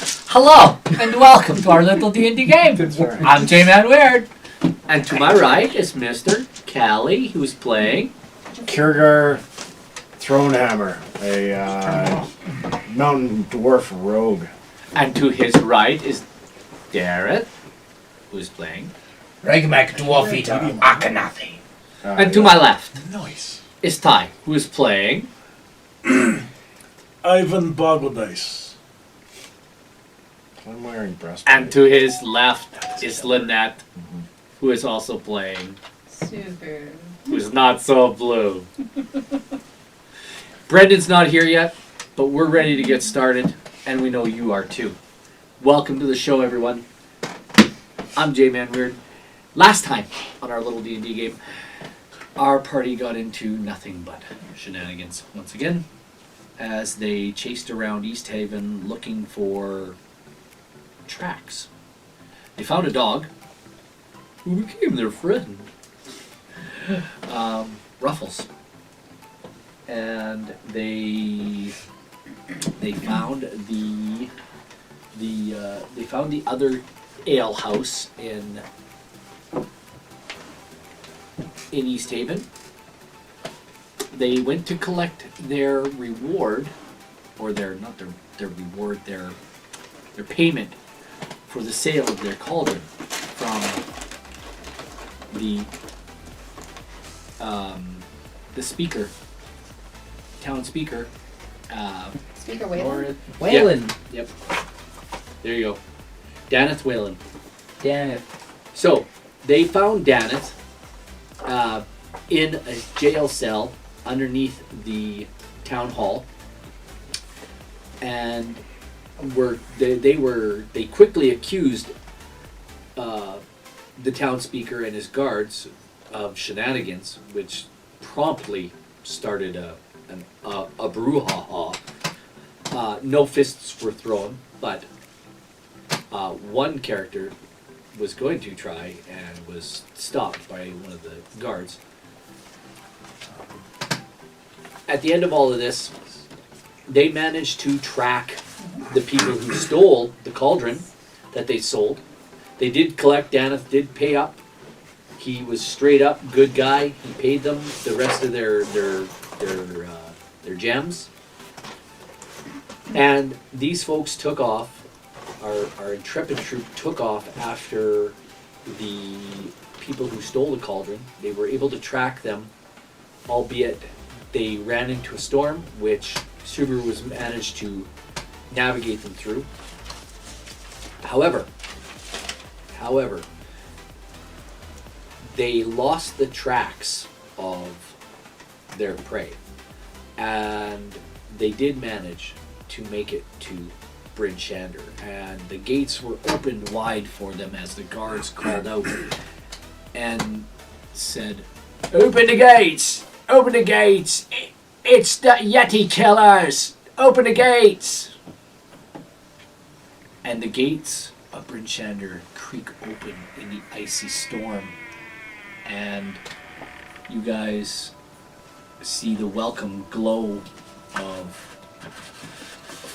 Hello, and welcome to our little D&D game. Right. I'm J-Man Weird. And to my right is Mr. Callie, who's playing... Kiergar Thronehammer, a mountain dwarf rogue. And to his right is Dareth, who's playing... Regmak Dwarfita Akanathi. And to my left Nice. is Ty, who is playing... Ivan Boggledice. I'm wearing breastplate. And to his left is Lynette, who is also playing... Super. Who's not so blue. Brendan's not here yet, but we're ready to get started, and we know you are too. Welcome to the show, everyone. I'm J-Man Weird. Last time on our little D&D game, our party got into nothing but shenanigans once again, as they chased around East Haven looking for tracks. They found a dog who became their friend. Ruffles, and they found the other ale house in East Haven. They went to collect their reward, or their payment for the sale of their cauldron from the speaker, town speaker, Speaker Wayland? Wayland. Yep. There you go. Daneth Wayland. Damn it. So, they found Daneth in a jail cell underneath the town hall, and they quickly accused the town speaker and his guards of shenanigans, which promptly started a brouhaha. No fists were thrown, but one character was going to try and was stopped by one of the guards. At the end of all of this, they managed to track the people who stole the cauldron that they sold. They did collect. Daneth did pay up. He was straight up good guy. He paid them the rest of their gems. And these folks took off. Our intrepid troop took off after the people who stole the cauldron. They were able to track them, albeit they ran into a storm, which Subaru was managed to navigate them through. However, they lost the tracks of their prey, and they did manage to make it to Bryn Shander, and the gates were opened wide for them as the guards called out and said, "Open the gates! Open the gates! It's the Yeti killers! Open the gates!" And the gates of Bryn Shander creak open in the icy storm, and you guys see the welcome glow of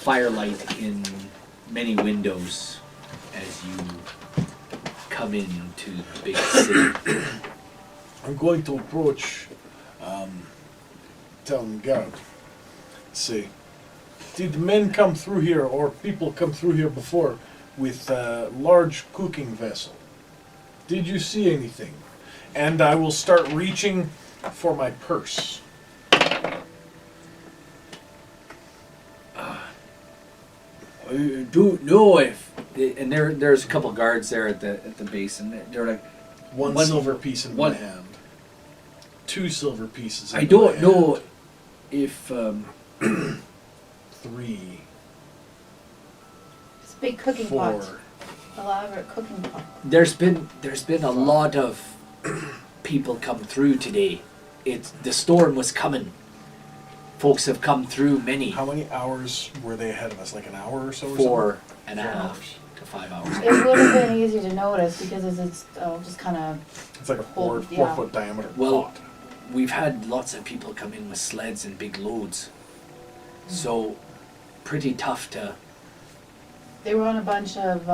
firelight in many windows as you come into the big city. I'm going to approach town guard. Say, did men come through here or people come through here before with a large cooking vessel? Did you see anything? And I will start reaching for my purse. I don't know if, and there's a couple guards there at the base, and they're like, One silver piece in my hand. 2 silver pieces in I my don't hand. know if 3, It's a big cooking 4. pot. Elaborate cooking pot. there's been a lot of people come through today. The storm was coming. Folks have come through many. How many hours were they ahead of us? Like an hour or so? Or 4.5 to 5 hours. It would have been easy to notice because it's just kind of. It's like a 4 Yeah. foot diameter Well, pot. we've had lots of people come in with sleds and big loads. So, pretty tough to They were on a bunch of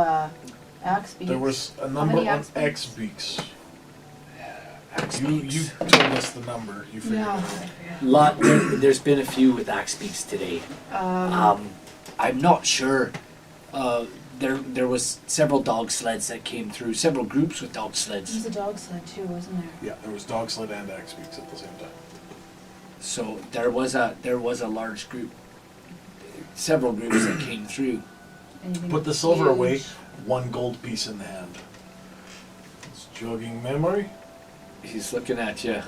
axe beaks. There was a How number many on axe X beaks? beaks. You told us the number. You figured Yeah. it out. There's been a few with axe beaks today. I'm not sure. There was several dog sleds that came through. Several groups with dog There was sleds. a dog sled too, wasn't there? Yeah, there was dog sled and X beaks at the same time. So there was a large group. Several groups that came through. Anything Put the silver away. huge? 1 gold piece in the hand. It's jogging memory. He's looking at you.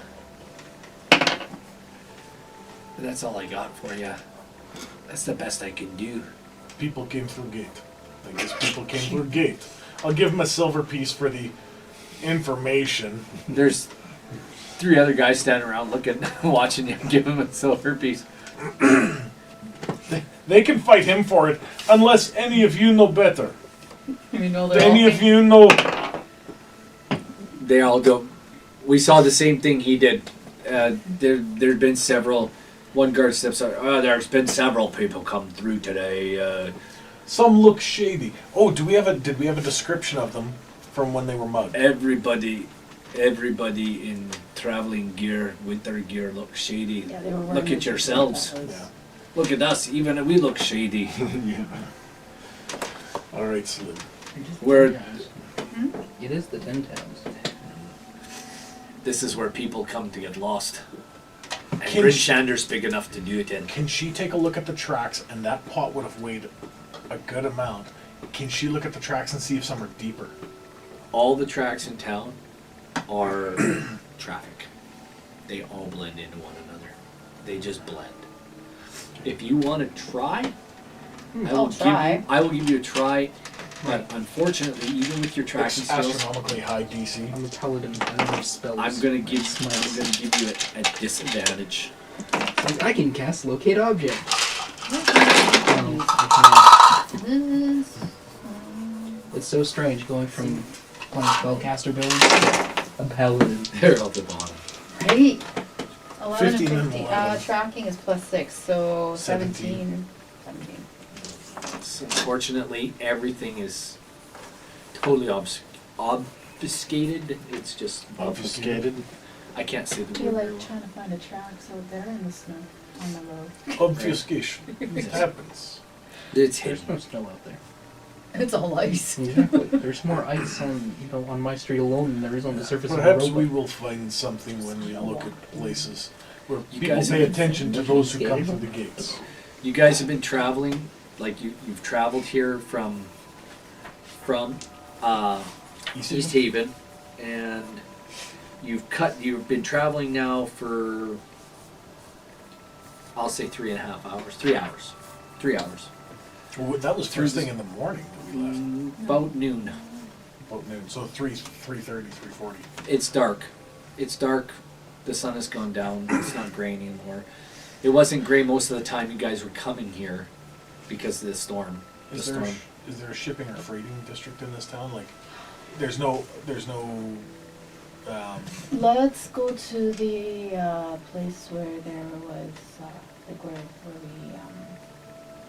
That's all I got for you. That's the best I can do. People came through gate. I guess people came through gate. I'll give him a silver piece for the information. There's 3 other guys standing around looking, watching you give him a silver piece. They can fight him for it, unless any of you know better. You know, Do any of you know? They all go. We saw the same thing he did. There'd been several. One guard steps out. Oh, there's been several people come through today. Some look shady. Oh, did we have a description of them from when they were mugged? Everybody in traveling gear, winter gear, looks shady. Yeah, they were wearing Look at the- yourselves. Yeah. Look at us. Even we look shady. Yeah. All right, Slim. We're. It is the 10 towns. This is where people come to get lost. And Can Bryn she- Shander's big enough to do it in. Can she take a look at the tracks? And that pot would have weighed a good amount. Can she look at the tracks and see if some are deeper? All the tracks in town are traffic. They all blend into one another. They just blend. If you want to try, I'll try. I will give you a try. But unfortunately, even with your tracking It's skills, astronomically high DC. I'm a paladin. I don't have spells. I'm gonna give Smiles. you a disadvantage. Like, I can cast locate object. This, It's so strange going from playing spellcaster building to a paladin. They're at the bottom. right? 11 15 and and 15. 11. Tracking is +6, so 17. 17. So unfortunately, everything is totally obfuscated. It's just Obfuscated. I can't say I the feel word. like very well. trying to find a tracks out there in the snow on the road. Obfuscation. It happens. It's There's hidden. no snow out there. It's all ice. Exactly. There's more ice on my street alone than there is on the surface Perhaps of the we road. will find something when we look at places where You people guys pay have- attention to those who come through the gates. You guys have been traveling, like you've traveled here from East Haven, and you've been traveling now for, I'll say 3.5 hours. 3 hours. 3 hours. Well, that was first thing in the morning that we left. About noon. About noon. So 3:30, 3:40. It's dark. It's dark. The sun has gone down. It's not gray anymore. It wasn't gray most of the time you guys were coming here because of the storm. Is there a shipping or freighting district in this town? Like, there's no. Let's go to the place where there was, like where we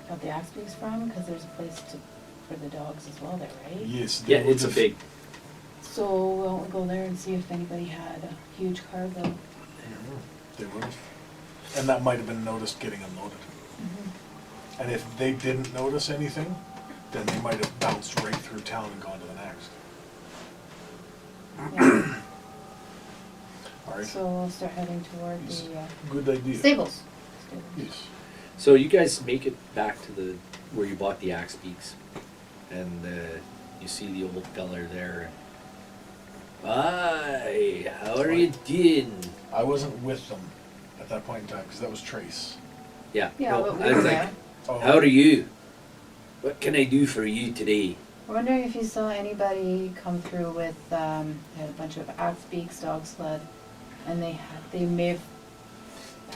got the axe beaks from, because there's a place for the dogs as well there, right? Yes. Yeah, they it's a would big. So we'll go there and see if anybody had a huge cargo. have- They would have. And that might have been noticed getting unloaded. Mm-hmm. And if they didn't notice anything, then they might have bounced right through town and gone to the next. Yeah. All right. So we'll start heading toward Yes. the Good idea. stables. Yes. So you guys make it back to the where you bought the axe beaks, and you see the old feller there. Hi, how are you doing? I wasn't with them at that point in time because that was Trace. Yeah. Yeah, no, but we I were was there. like, Oh, how are you? What can I do for you today? I'm wondering if you saw anybody come through with, they had a bunch of axe beaks, dog sled, and they may have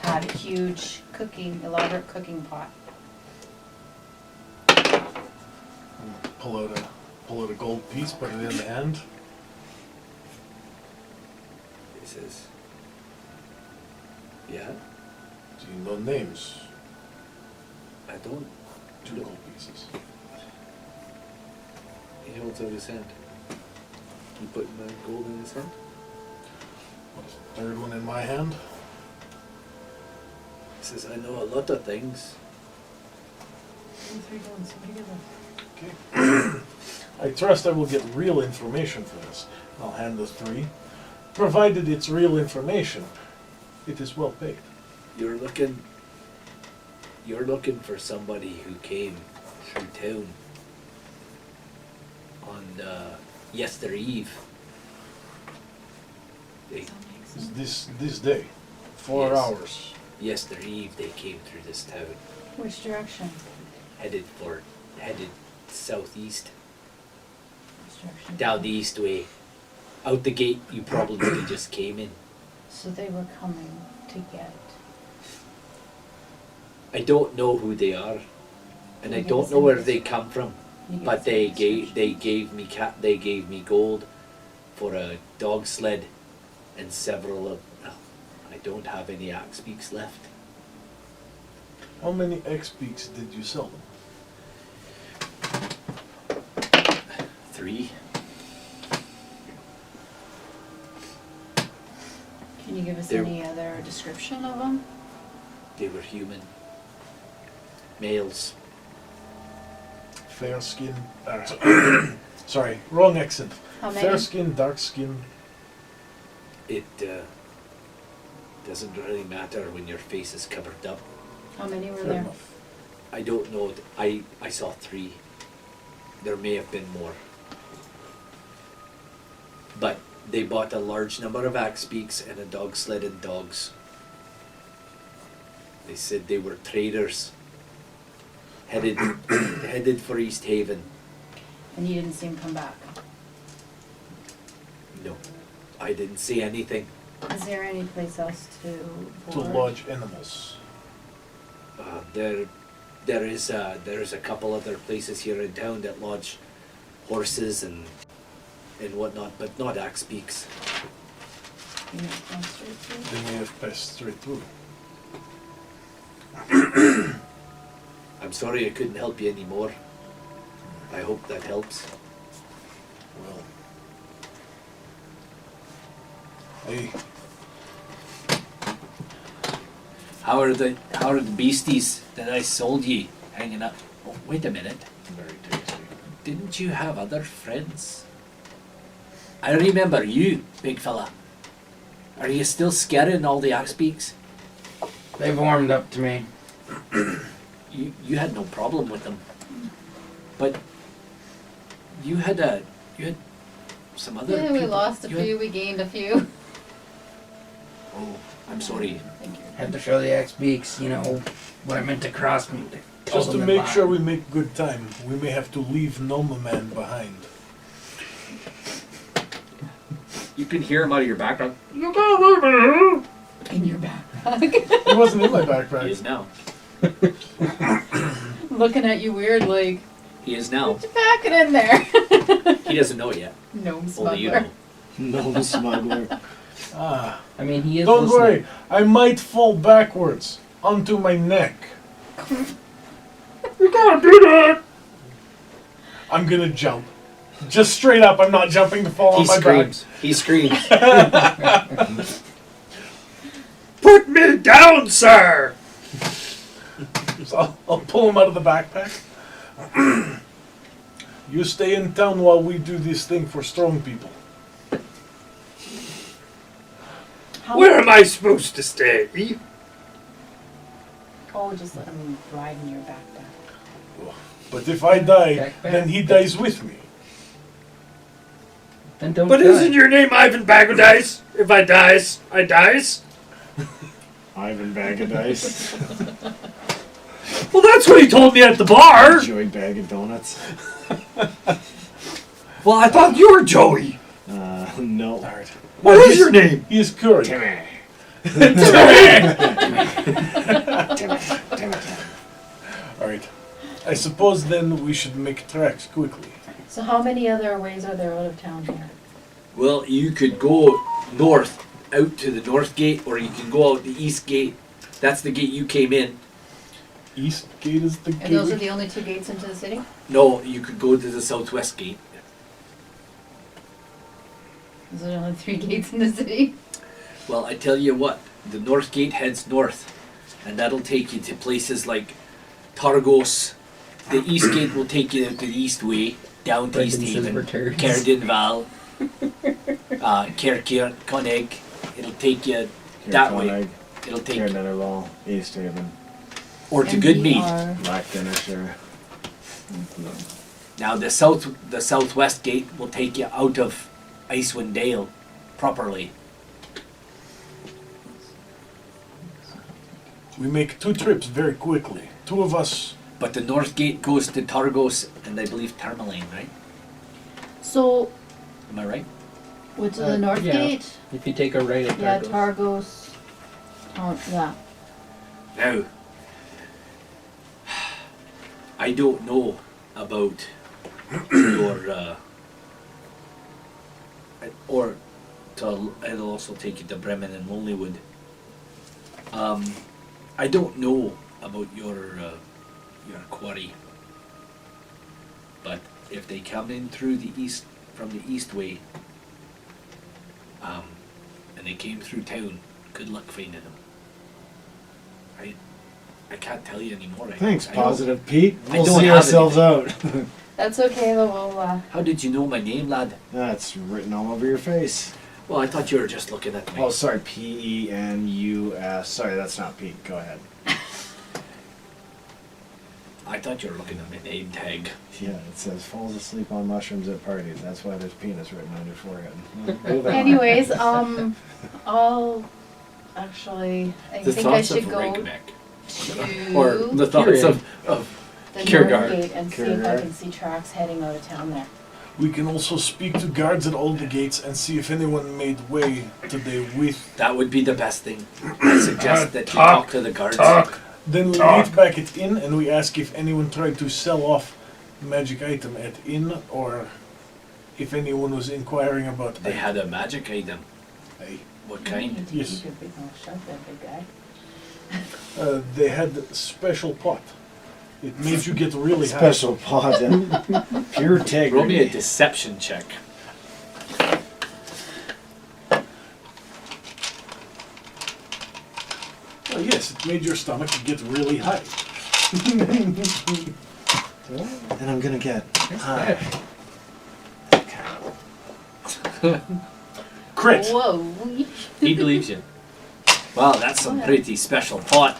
had a huge elaborate cooking pot. pull out a gold piece, put it in the hand. He says, yeah, Do you know names? I don't. 2 gold pieces. He holds out his hand. You putting the gold in his hand? Third one in my hand. He says, I know a lot of things. Okay. I trust I will get real information for this. I'll hand the 3. Provided it's real information, it is well paid. You're looking for somebody who came through town on yester eve. They, This day. 4 Yes. hours. yester eve they came through this town, Which direction? headed southeast, Which direction? down the east way. Out the gate you probably just came in. So they were coming to get. I don't know who they are, and I You don't give know us where any they come from. You give But us they any gave me gold for a dog sled and several of. I don't have any axe beaks left. How many X-Peaks did you sell them? 3. Can you give us They're- any other description of them? They were human males. Fair skin. Sorry, wrong accent. How many? Fair skin, dark skin. It doesn't really matter when your face is covered up. How many were Fair there? enough. I don't know. I saw 3. There may have been more. But they bought a large number of axe beaks and a dog sled and dogs. They said they were traders headed for East Haven. And you didn't see them come back. No, I didn't see anything. Is there any place else to To board? lodge animals. There is a couple other places here in town that lodge horses and whatnot, but not axe beaks. You know, down straight through? They may have passed straight through. I'm sorry I couldn't help you anymore. I hope that helps. Well. Hey, How are the beasties that I sold ye hanging up? Oh, wait a minute. Very tasty. Didn't you have other friends? I remember you, big fella. Are you still scaring all the axe beaks? They've warmed up to me. You had no problem with them, but you had some other. Yeah, we people- lost a you had- few, we gained a few. Oh, I'm sorry. Thank you. Had to show the X beaks, what I meant to cross me. just to make sure we make good time, we may have to leave Noma Man behind. You can hear him out of your background. In your backpack. He wasn't in my He backpack. is now. Looking at you weird like, He is now. put your packet in there. He doesn't know yet. Gnome Only you smuggler. know. No smuggler. Ah, I mean, he is don't listening. worry, I might fall backwards onto my neck. You gotta do that. I'm gonna jump. Just straight up, I'm not jumping to fall He on my screams. He screams. Put me down, sir. back. So I'll pull him out of the backpack. You stay in town while we do this thing for strong people. How Where am I supposed to stay? Oh, just let him ride in your backpack. But if I die, Backpack. then he dies with me. Then don't But die. isn't your name Ivan Bag of Dice? If I dies, I dies. Ivan Bag of Dice. Well, that's what he told me at the bar. Joey Bag of Donuts. Well, I thought you were Joey. No. Alright. What is your name? He is Curry. Timmy. Alright. I suppose then we should make tracks quickly. So how many other ways are there out of town here? Well, you could go north, out to the north gate, or you can go out the east gate. That's the gate you came in. East gate is the gate. And those are the only two gates into the city? No, you could go to the southwest gate. Is there only 3 gates in the city? Well, I tell you what, the north gate heads north, and that'll take you to places like Targos. The east gate will take you to the east way, down to East Frankincense Haven, returns. Cerdinval, Kerkir, Konig. It'll take you that way. It'll take Cerdinval, East Haven, or to Goodmead. NDR. Black Finisher. Now the southwest gate will take you out of Icewind Dale properly. We make 2 trips very quickly. 2 of us. But the north gate goes to Targos and I believe Tourmaline, right? So, Am I right? what's the north yeah. gate? If you take a right at Yeah, Targos. Targos. Oh, yeah. Now, I don't know about your, or it'll also take you to Bremen and Mollywood. I don't know about your quarry, but if they come in through the east, from the east way, and they came through town, good luck finding them. I can't tell you anymore. Thanks, I don't- Positive Pete. I We'll don't see have ourselves out. That's okay, though. We'll, How did you know my name, lad? That's written all over your face. Well, I thought you were just looking at me. Oh, sorry, Penus. Sorry, that's not Pete. Go ahead. I thought you were looking at my name tag. Yeah, it says falls asleep on mushrooms at parties. That's why there's penis written on your forehead. Move on. anyways, I'll actually, I The think I thoughts should of go Reykjavik. to Or the thoughts Kieran. of the Kiergaard. north gate and see if I Kiergaard. can see tracks heading out of town there. We can also speak to guards at all the gates and see if anyone made way today with. that would be the best thing. I suggest that you Talk, talk to the guards. Then we meet back at inn and we ask if anyone tried to sell off magic item at inn or if anyone was inquiring about. They had a magic item. Hey. What You kind? need to Yes. keep your big mouth shut there, big guy. They had a special pot. It made you get really high. Special pot. Pure integrity. Roll me a deception check. Oh yes, it made your stomach get really high. And I'm gonna get. Crit. Whoa. He believes you. Wow, that's some pretty special pot.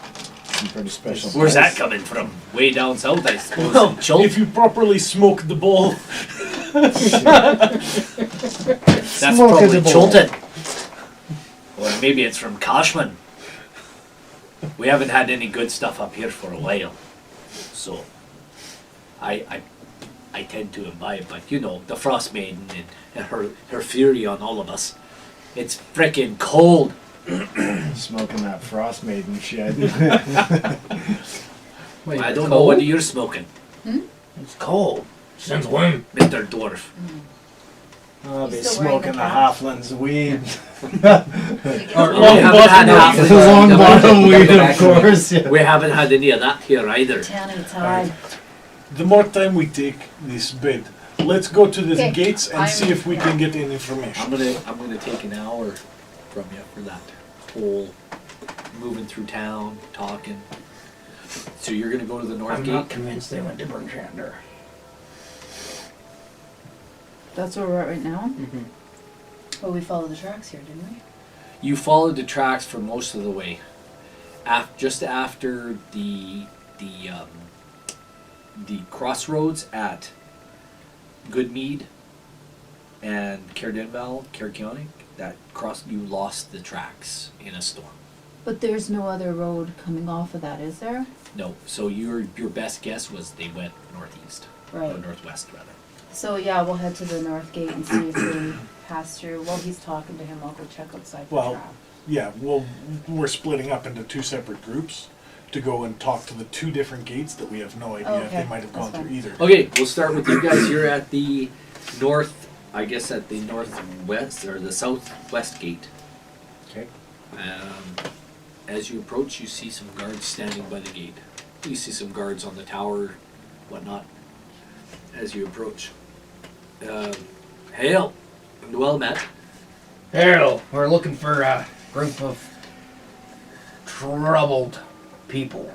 Some pretty special. Where's that dice. coming from? Way down south, I suppose. Well, in Chult? if you properly smoke the bowl, That's Smoke probably the bowl. Chulton. Or maybe it's from Cashman. We haven't had any good stuff up here for a while. So, I tend to imbibe, but you know, the Frostmaiden and her fury on all of us. It's frickin' cold. Smoking that Frostmaiden shit. Wait, I it's don't know cold? what you're smoking. It's cold. Since when? Mr. Dwarf. I'll be You still wearing smoking the the cap? halfling's weed. Or We haven't had half of Long that. bottom weed, Back of course. Yeah. We haven't had any of that here either. Tanning time. the more time we take this bed, let's go to the Okay, gates and see if we can get any information. I'm gonna take an hour from you for that whole moving through town, talking. So you're gonna go to the north I'm gate. not convinced they went to Bertrander. That's where we're at right now? Mm-hmm. Well, we followed the tracks here, didn't we? You followed the tracks for most of the way. Just after the crossroads at Goodmead and Cairdenval, that you lost the tracks in a storm. But there's no other road coming off of that, is there? No, so your best guess was they went northeast or Right. northwest rather. So yeah, we'll head to the north gate and see if we pass through. While he's talking to him, I'll go check outside the Well, trap. Yeah, we're splitting up into 2 separate groups to go and talk to the 2 different gates that we have no idea if Okay, they might have that's gone through fine. either. Okay, we'll start with you guys. You're at the north, I guess at the northwest or the southwest gate. Okay. As you approach, you see some guards standing by the gate. You see some guards on the tower, whatnot, as you approach. Hail, and well met. Hello, we're looking for a group of troubled people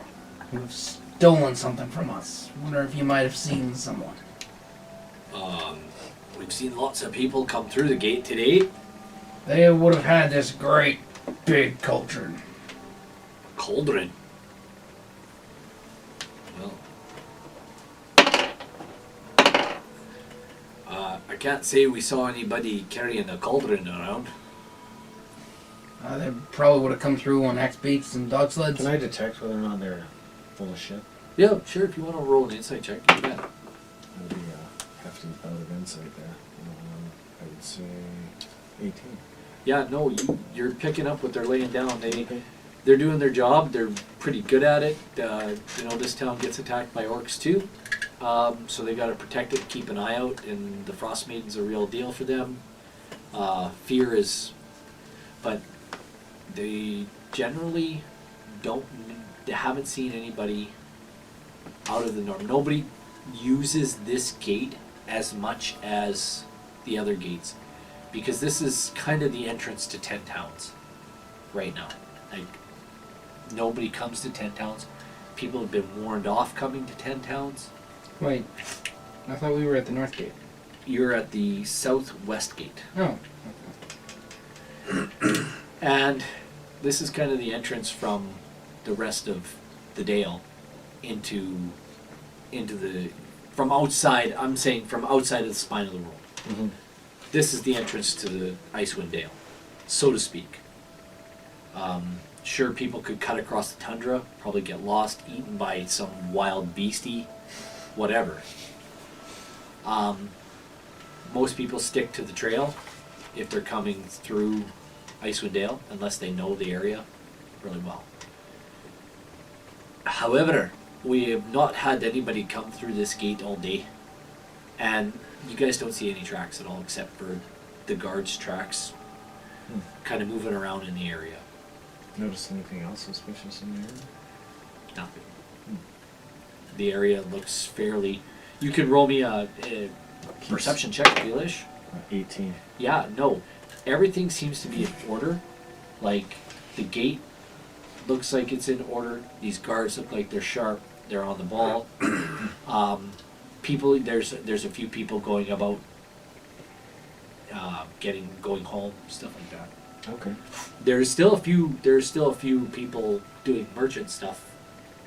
who've stolen something from us. Wonder if you might have seen someone. We've seen lots of people come through the gate today. They would have had this great big cauldron. Cauldron. Well, I can't say we saw anybody carrying a cauldron around. They probably would have come through on axe beaks and dog sleds. Can I detect whether or not they're full of shit? Yeah, sure. If you want to roll an insight check, you can. That'd be a hefty bout of insight there. I would say 18. Yeah, no, you're picking up what they're laying down. They're doing their job. They're pretty good at it. This town gets attacked by orcs too, so they got to protect it, keep an eye out, and the Frostmaiden's a real deal for them. Fear is, but they generally they haven't seen anybody out of the norm. Nobody uses this gate as much as the other gates, because this is kind of the entrance to 10 towns right now. Like, nobody comes to 10 towns. People have been warned off coming to 10 towns. Wait, I thought we were at the north gate. You're at the southwest gate. Oh. And this is kind of the entrance from the rest of the Dale into the, from outside, I'm saying from outside of the spine of the world. Mm-hmm. This is the entrance to the Icewind Dale, so to speak. Sure, people could cut across the tundra, probably get lost, eaten by some wild beastie, whatever. Most people stick to the trail if they're coming through Icewind Dale, unless they know the area really well. However, we have not had anybody come through this gate all day, and you guys don't see any tracks at all except for the guards' tracks kind of moving around in the area. Notice anything else suspicious in the area? Nothing. The area looks fairly... You can roll me a perception check, Feelish. 18. Yeah, no. Everything seems to be in order. Like, the gate looks like it's in order. These guards look like they're sharp. They're on the ball. People, there's a few people going about, going home, stuff like that. Okay. There's still a few people doing merchant stuff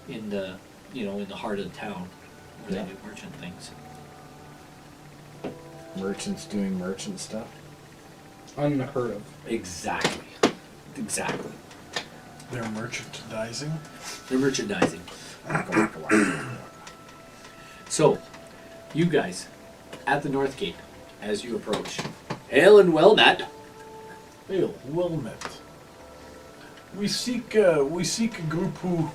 in the in the heart of the town where Yeah. they do merchant things. Merchants doing merchant stuff? Unheard of. Exactly. They're merchandising. They're merchandising. So, you guys, at the North Gate, as you approach, hail and well met. Hail, well met. We seek a group who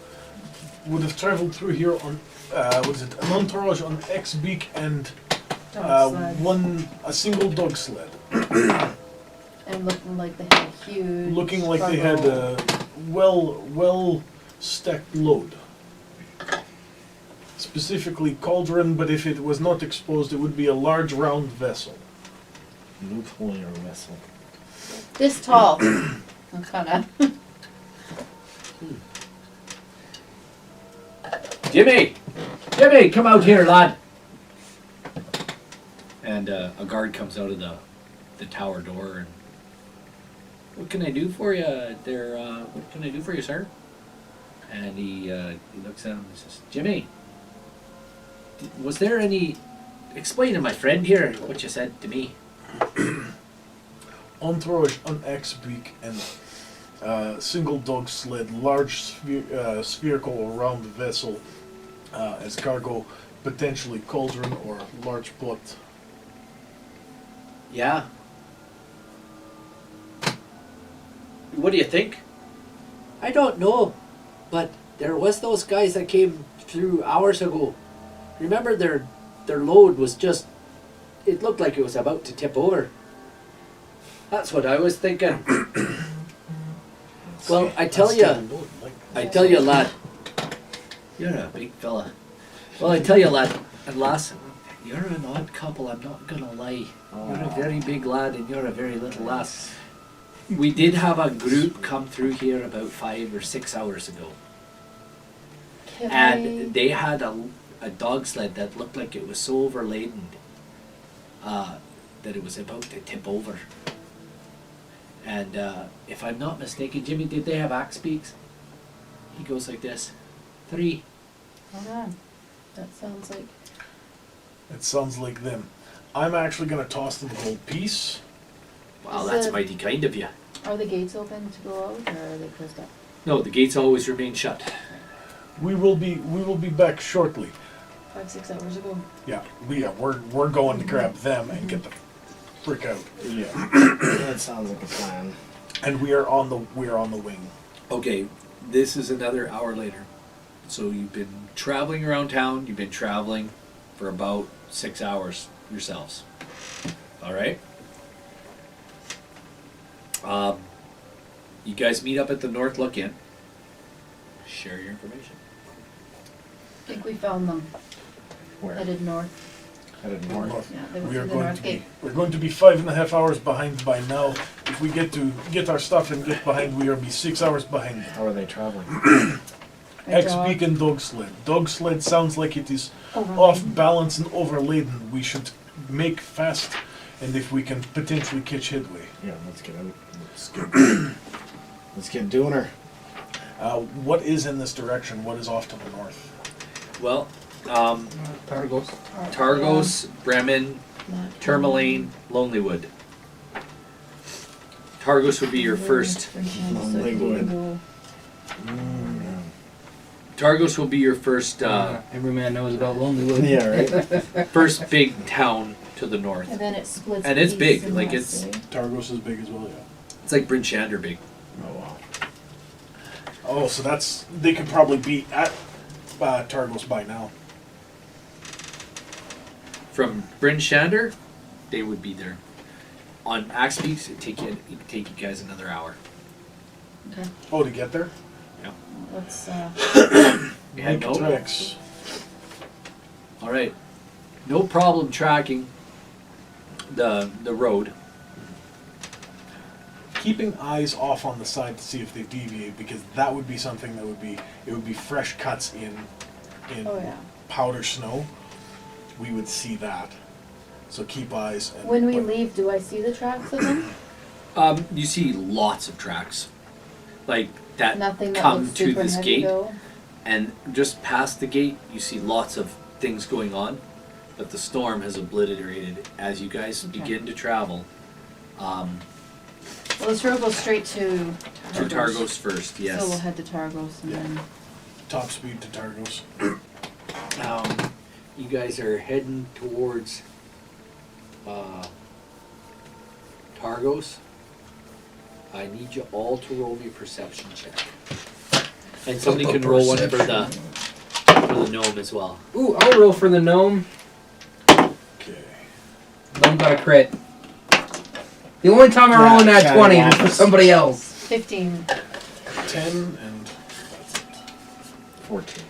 would have traveled through here on an entourage on X beak and Dog sled. a single dog sled. And looking like they had a huge. Looking like they had a well stacked load. Specifically cauldron, but if it was not exposed, it would be a large round vessel. Loophole in your vessel. This tall. I'm kinda. Jimmy, come out here, lad. And a guard comes out of the tower door and, what can I do for you there? What can I do for you, sir? And he looks at him and says, Jimmy, was there any... Explain to my friend here what you said to me. Entourage on X beak and single dog sled, large spherical round vessel as cargo, potentially cauldron or large pot. Yeah. What do you think? I don't know, but there was those guys that came through hours ago. Remember their load was just... It looked like it was about to tip over. That's what I was thinking. Well, I tell you, lad. You're a big fella. Well, I tell you, lad, and lass, you're an odd couple, I'm not gonna lie. You're a very big lad and you're a very little lass. We did have a group come through here about 5 or 6 hours ago. Can And they had a dog sled that looked like it was so overladen that it was about to tip over. And if I'm not mistaken, Jimmy, did they have axe beaks? He goes like this. 3. Hold on. That sounds like. It sounds like them. I'm actually going to toss them a gold piece. Wow, Is that's it- mighty kind of you. Are the gates open to go out, or are they closed up? No, the gates always remain shut. We will be back shortly. 5-6 hours ago. Yeah, we're going to grab them and get the frick out. Yeah. That sounds like a plan. And we are on the wing. Okay, this is another hour later. So you've been traveling around town. You've been traveling for about 6 hours yourselves. All right. You guys meet up at the North Look Inn. Share your information. I think we found them. Where? Headed north. Headed north. Yeah, they went We through are the going north to gate. be 5.5 hours behind by now. If we get our stuff and get behind, we will be 6 hours behind. How are they traveling? A dog. X-Beak and dog sled. Dog sled sounds like it is Overladen. off balance and overladen. We should make fast, and if we can potentially catch headway. Yeah, let's get out. Let's get doing her. What is in this direction? What is off to the north? Well, Targos. Targos, Bremen, Not Tourmaline, Lonelywood. Targos would be your first. Lonelywood. Targos will be your first Every man knows about Lonelywood. Yeah, right? first big town to the north. And then it splits. And it's east big, and like west, it's- eh? Targos is big as well, yeah. It's like Bryn Shander big. Oh, wow. Oh, so they could probably be at Targos by now. From Bryn Shander, they would be there. On Axe Peaks, it'd take you guys another hour. Okay. Oh, to get there? Let's. You had no. tracks. All right, no problem tracking the road. Keeping eyes off on the side to see if they deviate, because that would be something that would be fresh cuts in Oh yeah. powder snow. We would see that. So keep eyes. And, When we but- leave, do I see the tracks of them? You see lots of tracks, like that Nothing that come looks to super this heavy gate, though. and just past the gate, you see lots of things going on. But the storm has obliterated as you guys Okay. begin to travel. Well, let's go straight to To Targos first, yes. So we'll head to Targos and Yeah. then. Top speed to Targos. You guys are heading towards Targos. I need you all to roll me a perception check. And somebody can roll one for the gnome as well. Ooh, I'll roll for the gnome. Okay. Gnome got a crit. The only time I roll in that Yeah, 20 yeah. was for somebody else. 15. 10 and 14.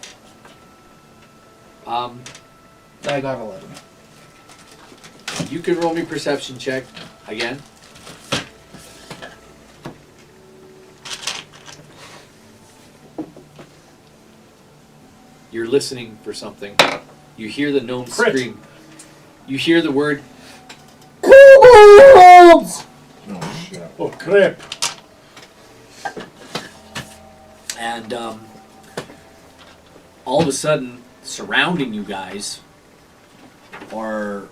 I got 11. You can roll me perception check again. You're listening for something. You hear the gnome Crit. scream. You hear the word. Oh, shit. oh crap. And all of a sudden, surrounding you guys are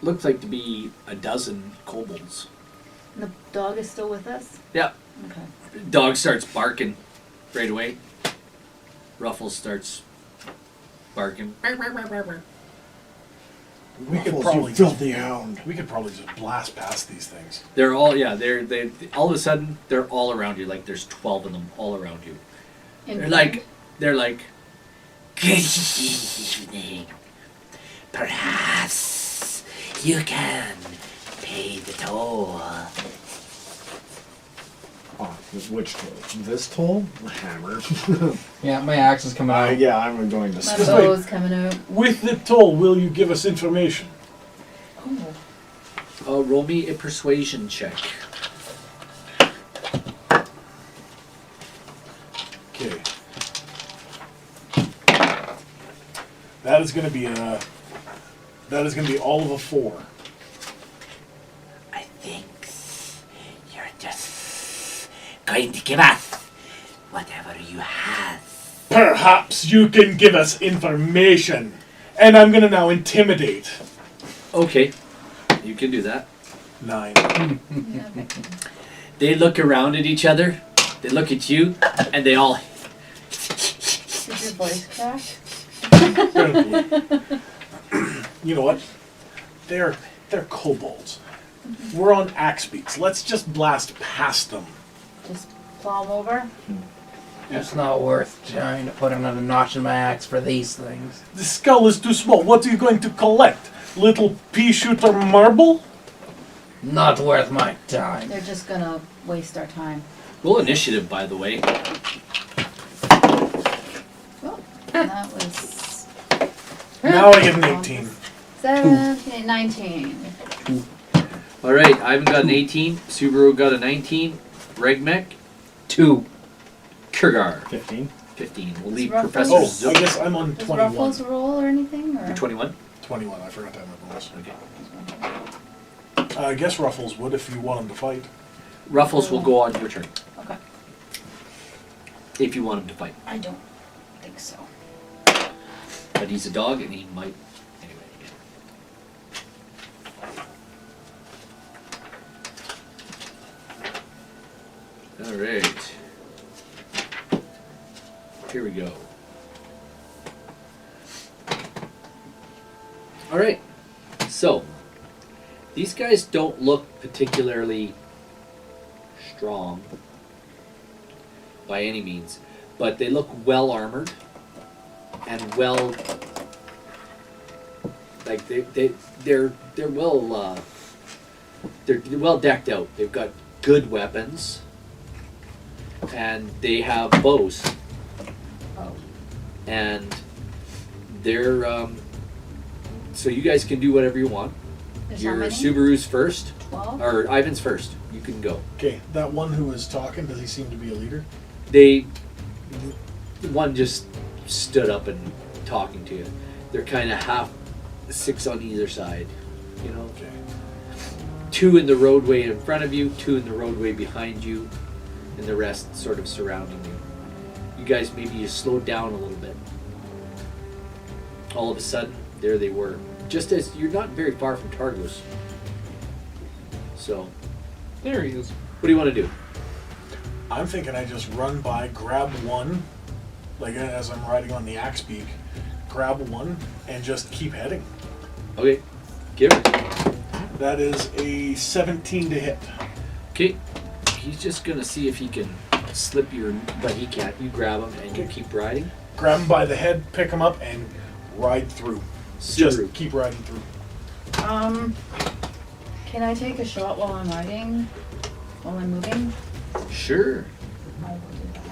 looks like to be a dozen kobolds. And the dog is still with us? Yep. Okay. Dog starts barking right away. Ruffles starts barking. We could Ruffles, probably you filthy hound. We could probably just blast past these things. They're all they all of a sudden they're all around you. Like there's 12 of them all around you. In They're like good evening. Perhaps you can pay the toll. Oh, Which tool? This tool? Hammer. Yeah, my axe is coming out. Yeah, I'm going to My Just stop. wait. bow's coming out. With the toll, will you give us information? Oh. Roll me a persuasion check. Okay. That is going to be all of a 4. I think you're just going to give us whatever you have. Perhaps you can give us information. And I'm going to now intimidate. Okay, you can do that. 9. Yeah, okay. They look around at each other, they look at you, and they all... Did your voice crack? You know what? They're kobolds. We're on axe beats. Let's just blast past them. Just plow 'em over? It's not worth trying to put another notch in my axe for these things. The skull is too small. What are you going to collect? Little pea shooter marble? Not worth my time. They're just gonna waste our time. Roll initiative, by the way. Oh, that was Now I get an 18. 17, 19. Alright, Ivan got an 18, Subaru got a 19, Regmek, 2. Kurgar, 15. 15. We'll leave Ruffles? Professor Oh, I Zook. guess I'm on Does 21. Ruffles roll or anything? Or? You're 21? 21. I forgot to have my bonus. Okay. I guess Ruffles would if you want him to fight. Ruffles will go on your turn, Okay. if you want him to fight. I don't think so. But he's a dog and he might... Anyway. Alright. Here we go. Alright. So, these guys don't look particularly strong by any means, but they look well armored and well, like they're well decked out. They've got good weapons and they have bows, and they're so you guys can do whatever you want. There's how Your many? Subaru's first, 12? or Ivan's first. You can go. Okay, that one who was talking, does he seem to be a leader? One just stood up and talking to you. They're kind of half 6 on either side, you know. Okay. 2 in the roadway in front of you, 2 in the roadway behind you, and the rest sort of surrounding you. You guys, maybe you slowed down a little bit. All of a sudden, there they were. Just as you're not very far from Targos. So, There he is. what do you want to do? I'm thinking I just run by, grab one, like as I'm riding on the axe beak, grab one, and just keep heading. Okay, give it. That is a 17 to hit. Okay, he's just gonna see if he can slip your, but he can't. You grab him and you Okay. keep riding. Grab him by the head, pick him up, and ride through. Subaru. Just keep riding through. Can I take a shot while I'm riding? While I'm moving? Sure. I will do that.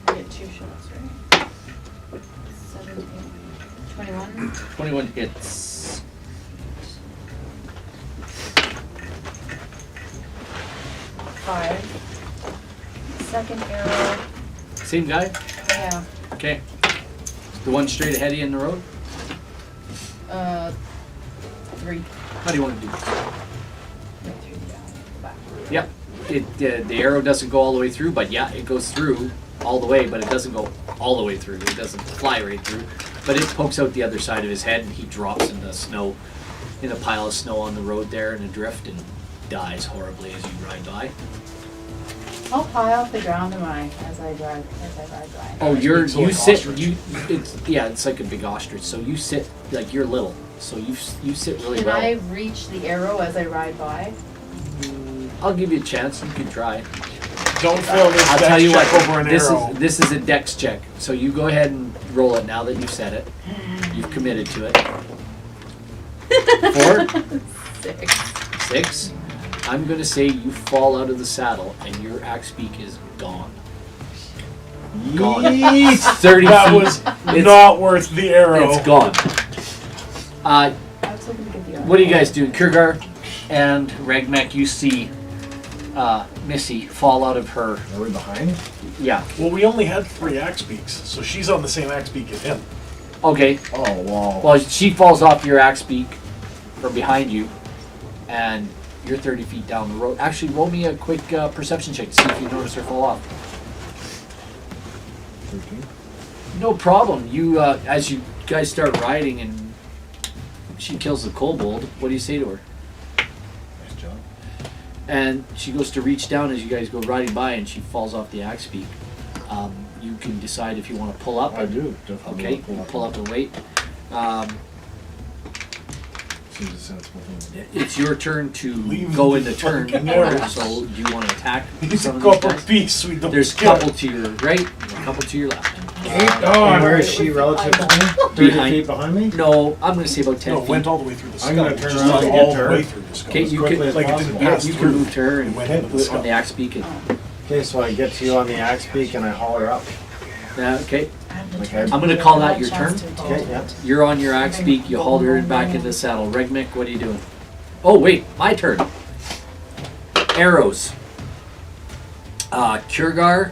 I get 2 shots, right? 17. 21. 21 hits. 5. Second arrow. Same guy? Yeah. Okay. The one straight ahead of you in the road? 3. How do you want to do this? Right through the back. Yep. The arrow doesn't go all the way through, but yeah, it goes through all the way, but it doesn't go all the way through. It doesn't fly right through. But it pokes out the other side of his head and he drops in the snow, in a pile of snow on the road there in a drift, and dies horribly as you ride by. How high off the ground am I as I ride by? Oh, It's like ostrich. It's like a big ostrich. So you sit, like you're little. So you sit really Can well. I reach the arrow as I ride by? I'll give you a chance. You can try. Don't fail this I'll dex tell you check what. over an This arrow. is a dex check. So you go ahead and roll it now that you've said it. You've committed to it. 4, 6. 6. I'm going to say you fall out of the saddle and your axe beak is gone. Gone. Yeet. 30 That feet. was It's- not worth the arrow. It's gone. I was hoping to get the What are you guys doing? Kurgar and Regmek, you see Missy fall out of her. Are we behind? Yeah. Well, we only had 3 axe beaks, so she's on the same axe beak as him. Okay. Oh, wow. Well, she falls off your axe beak from behind you, and you're 30 feet down the road. Actually, roll me a quick perception check to see if you notice her fall off. 13. No problem. You, as you guys start riding and she kills the kobold, what do you say to her? Nice job. And she goes to reach down as you guys go riding by, and she falls off the axe beak. You can decide if you want to pull up. I do. Definitely Okay, pull up and wait. Seems a sensible thing. It's your turn to Leave go the into turn fucking order. arrows. So, do you want to attack He's some a of these copper guys? piece. We don't There's a kill. couple to your right, and a couple to your left. And where is she relative to me? 30 Behind. feet behind me? No, I'm going to say about 10 No, feet. it went all the way through the skull. I'm gonna It turn just around went and all get the her. way through the skull. Okay, As you quickly can- as like it didn't Yeah, pass you can through. move to her and It went into the put it skull. on the axe beak. And, Okay, so I get to you on the axe beak and I haul her up. okay, Okay. I'm going to call that your turn. Okay, yeah. You're on your axe beak. You haul her back into the saddle. Regmick, what are you doing? Oh, wait, my turn. Arrows. Kurgar,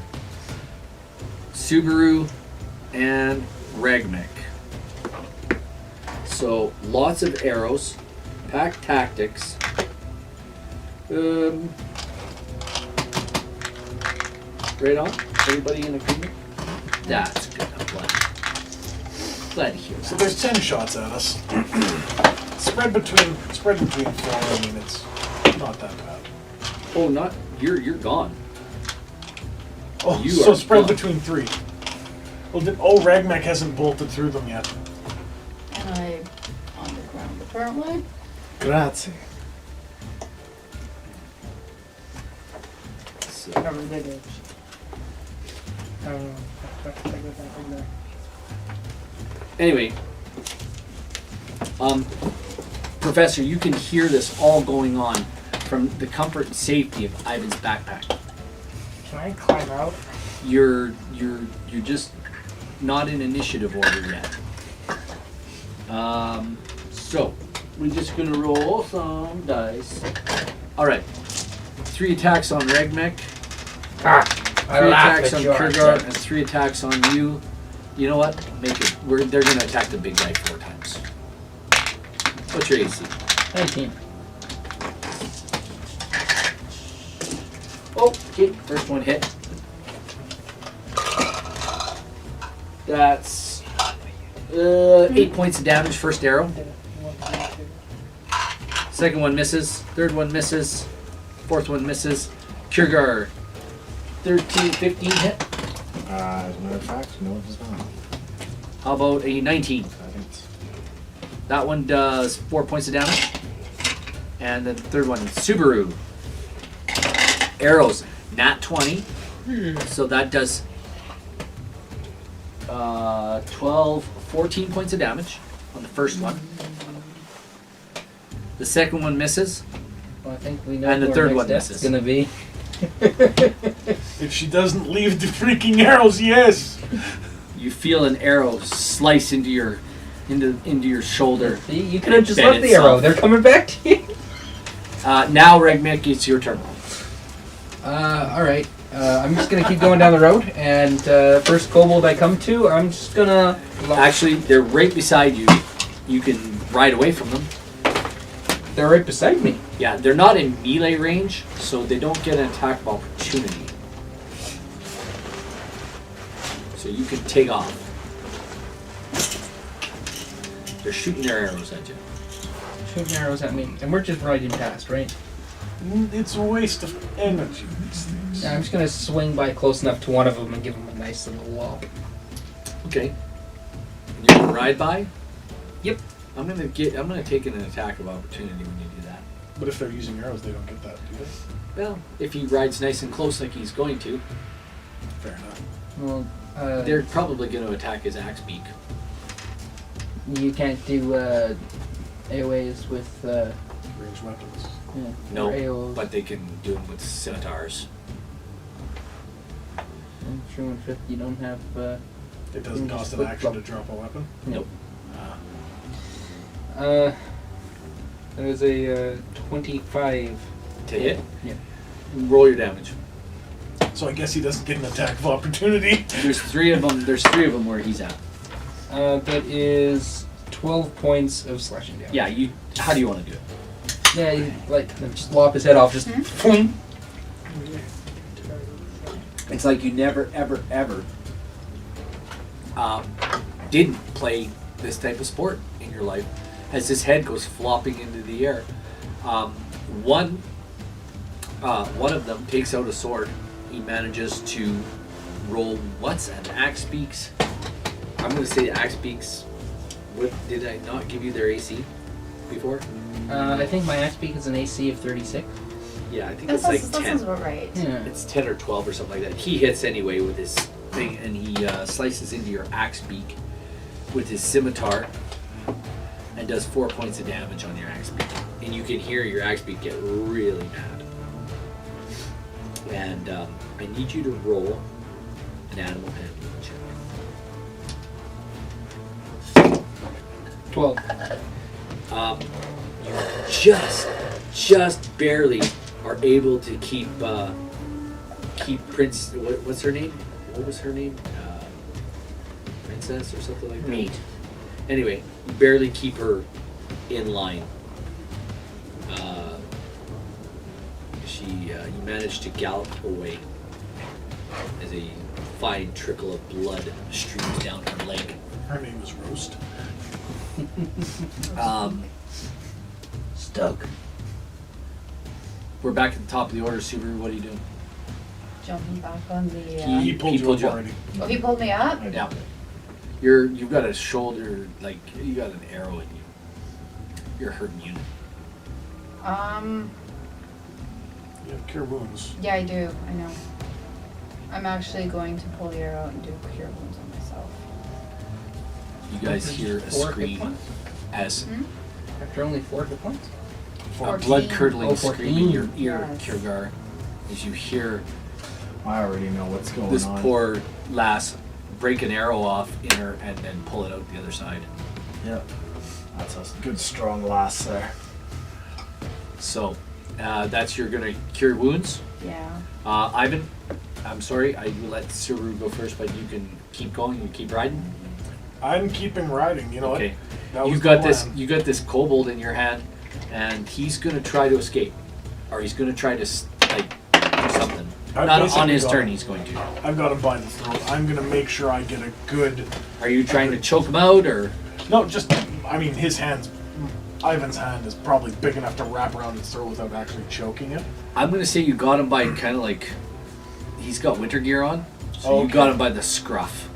Subaru, and Regmick. So, lots of arrows. Pack tactics. Right on? Everybody in agreement? That's good. I'm glad to hear So that. there's 10 shots at us. spread between 4. I mean, it's not that bad. Oh, not you're gone. Oh, You so are spread gone. between 3. Well, Ragmek hasn't bolted through them yet. And I on the ground apparently. Grazie. So, Cover the edge. I don't know. I go back in there. anyway, Professor, you can hear this all going on from the comfort and safety of Ivan's backpack. Can I climb out? You're just not in initiative order yet. So we're just gonna roll some dice. All right, 3 attacks on Regmek, 3 attacks on Kurgar, and 3 attacks on you. You know what? Make it. They're gonna attack the big guy 4 times. What's your AC? 19. Oh, okay. First one hit. That's 8 points of damage. First arrow. Second one misses. Third one misses. Fourth one misses. Kurgar. 13, 15 hit. As a matter of fact, no, it does not. How about a 19? I think it's That one does 4 points of damage. And then the third one, Subaru. Arrows, nat 20. So that does 12, 14 points of damage on the first one. The second one misses. Well, I think we know And the who our third next one death's misses. gonna be. If she doesn't leave the freaking arrows, yes! You feel an arrow slice into your shoulder. See, you could have just Bend left the arrow. itself. They're coming back to you. Now, Regmick, it's your turn. Alright. I'm just gonna keep going down the road, and first kobold I come to, I'm just gonna... Actually, they're right beside you. You can ride away from them. They're right beside me. Yeah, they're not in melee range, so they don't get an attack of opportunity. So you can take off. They're shooting their arrows at you. Shooting arrows at me. And we're just riding past, right? It's a waste of energy, these things. Yeah, I'm just gonna swing by close enough to one of them and give him a nice little wallop. Okay. You're gonna ride by? Yep. I'm gonna take an attack of opportunity when you do that. But if they're using arrows, they don't get that, do they? Well, if he rides nice and close like he's going to, Fair enough. Well, they're probably going to attack his axe beak. you can't do AOAs with Ranged weapons. Yeah. No, Arrows. but they can do them with scimitars. True and fifth, you don't have. It doesn't Just cost an flip action flop. to drop a weapon. Nope. That is a 25. To hit? Yeah. Roll your damage. So I guess he doesn't get an attack of opportunity. There's three of them. There's three of them where he's at. That is 12 points of slashing damage. Yeah. You. How do you want to do it? Yeah, you, like just lop his head off, just. Boom. It's like you never, ever, ever didn't play this type of sport in your life. As his head goes flopping into the air, one of them takes out a sword. He manages to roll what's an axe beaks. I'm going to say axe beaks. What did I not give you their AC before? I think my axe beak is an AC of 36. Yeah, I think That it's like sounds, 10. that sounds about right. Yeah. It's 10 or 12 or something like that. He hits anyway with his thing, and he slices into your axe beak with his scimitar and does 4 points of damage on your axe beak. And you can hear your axe beak get really mad. And I need you to roll an animal handling check. 12. You just barely are able to keep Prince. What's her name? What was her name? Princess or something like that. Meat. Anyway, you barely keep her in line. You managed to gallop away as a fine trickle of blood streams down her leg. Her name is Roast. Stuck. We're back at the top of the order, Subaru. What are you doing? Jumping back on the. He pulled He you pulled up you up. already. Oh, he pulled me up? I did. Yeah. You've got a shoulder, like you got an arrow in you. You're a hurt unit. You have cure wounds. Yeah, I do. I know. I'm actually going to pull the arrow and do cure wounds on myself. You guys hear a 4 hit scream points? as After only 4 hit points? a 14. blood-curdling Oh, scream in your 14. ear, Yes. Kirgar, as you hear I already know what's going this on. poor lass break an arrow off in her and then pull it out the other side. Yep. That's a good strong lass there. So, that's you're gonna cure wounds. Yeah. Ivan, I'm sorry, I will let Suru go first, but you can keep going. You keep riding. I'm keeping riding. You know Okay. what? That was You the got this. plan. You got this kobold in your hand, and he's gonna try to escape, or he's gonna try to like do something. I've Not on basically his got turn. him. He's going to. I've got him by the throat. I'm gonna make sure I get a good. Are you trying to choke him out, or No, just. I mean, his hands. Ivan's hand is probably big enough to wrap around his throat without actually choking him. I'm gonna say you got him by kind of like he's got winter gear on, so Oh, you okay. got him by the scruff.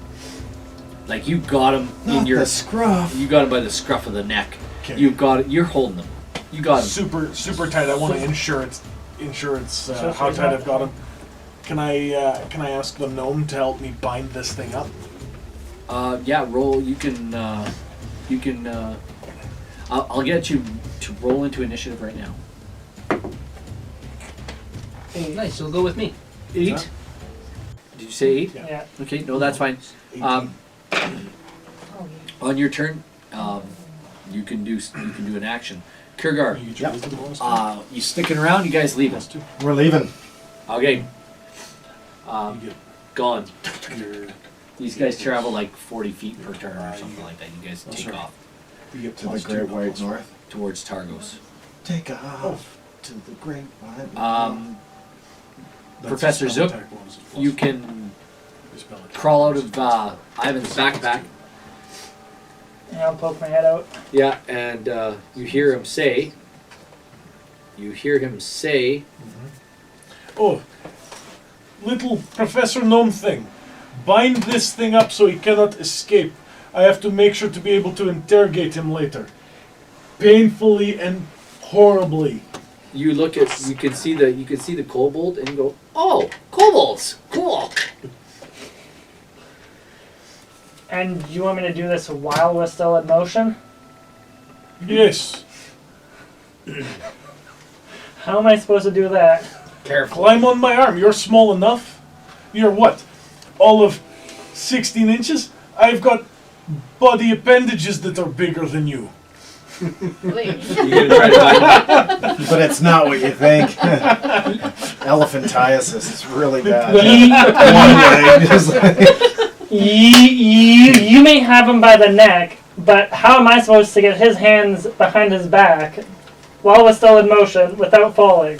Like you got him in Not your. the scruff. You got him by the scruff of the neck. Okay. You got it. You're holding him. You got him. Super tight. I want to ensure it's how tight I've got him. Can I ask the gnome to help me bind this thing up? Yeah. Roll. You can. I'll get you to roll into initiative right now. Nice, so go with me. 8. Yeah. Did you say 8? Yeah. Okay. No, that's fine. 18. Oh, yeah. On your turn, you can do an action. Kurgar, You get your Yep. wisdom bonus? you sticking around? You guys leaving? Plus 2. We're leaving. Okay. You get Gone. your. These guys travel like 40 feet per turn or something like that. You guys That's take right. off You get To the plus 2, Great not White plus 4. North. towards Targos. Take off to the Great White North. That's Professor a spell Zook, attack bonus is plus you 4. can Your spell attack crawl out bonus of is Ivan's backpack. And I'll poke my head out. Yeah, and you hear him say. Oh, little Professor Gnome thing. Bind this thing up so he cannot escape. I have to make sure to be able to interrogate him later. Painfully and horribly. You look at. You can see the kobold, and you go, "Oh, kobolds, cool." And you want me to do this while we're still in motion? Yes. How am I supposed to do that? Careful. Climb on my arm. You're small enough. You're what? All of 16 inches? I've got body appendages that are bigger than you. Please. You're gonna try to bind But it's not what you think. Elephantiasis is really bad. One leg, just like- You may have him by the neck, but how am I supposed to get his hands behind his back while we're still in motion without falling?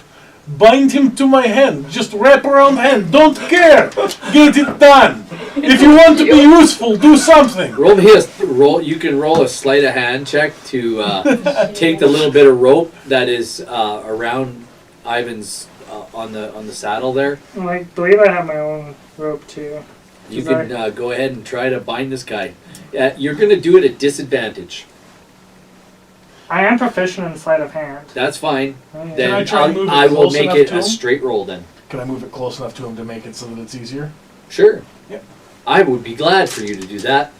Bind him to my hand. Just wrap around hand. Don't care. Get it done. If you want to be useful, do something. Roll me a roll. You can roll a sleight of hand check to take the little bit of rope that is around Ivan's on the saddle there. I believe I have my own rope too. You can go ahead and try to bind this guy. You're going to do it at disadvantage. I am proficient in sleight of hand. That's fine. Oh, yeah. Then I try and move it I will close make enough it to a him? straight roll then. Can I move it close enough to him to make it so that it's easier? Sure. Yep. I would be glad for you to do that.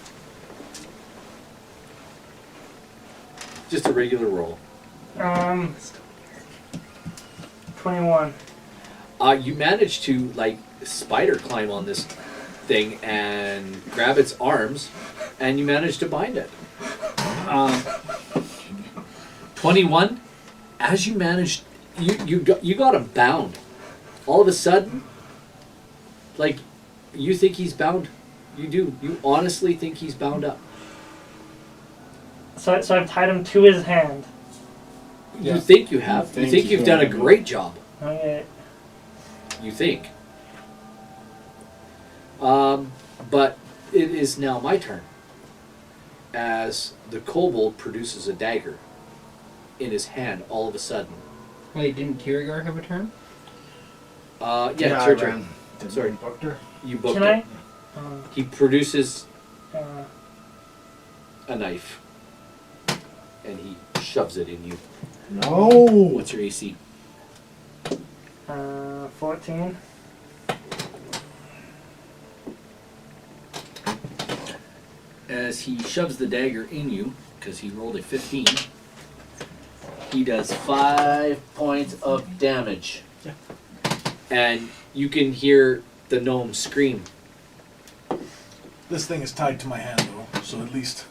Just a regular roll. 21. You manage to like spider climb on this thing and grab its arms, and you manage to bind it. 21. As you managed, you got him bound. All of a sudden, like you think he's bound. You do. You honestly think he's bound up. So I've tied him to his hand. You Yeah. think you have. You think think you you've done a have. great job. Okay. You think. But it is now my turn. As the kobold produces a dagger in his hand all of a sudden. Wait, didn't Kirigar have a turn? Yeah, it's I your ran. turn. Didn't Sorry. you booked her? You booked Can it. I? He produces Uh, a knife. And he shoves it in you. No. What's your AC? 14. As he shoves the dagger in you, because he rolled a 15, he does 5 points of damage. Yeah. And you can hear the gnome scream. This thing is tied to my hand, though, so at least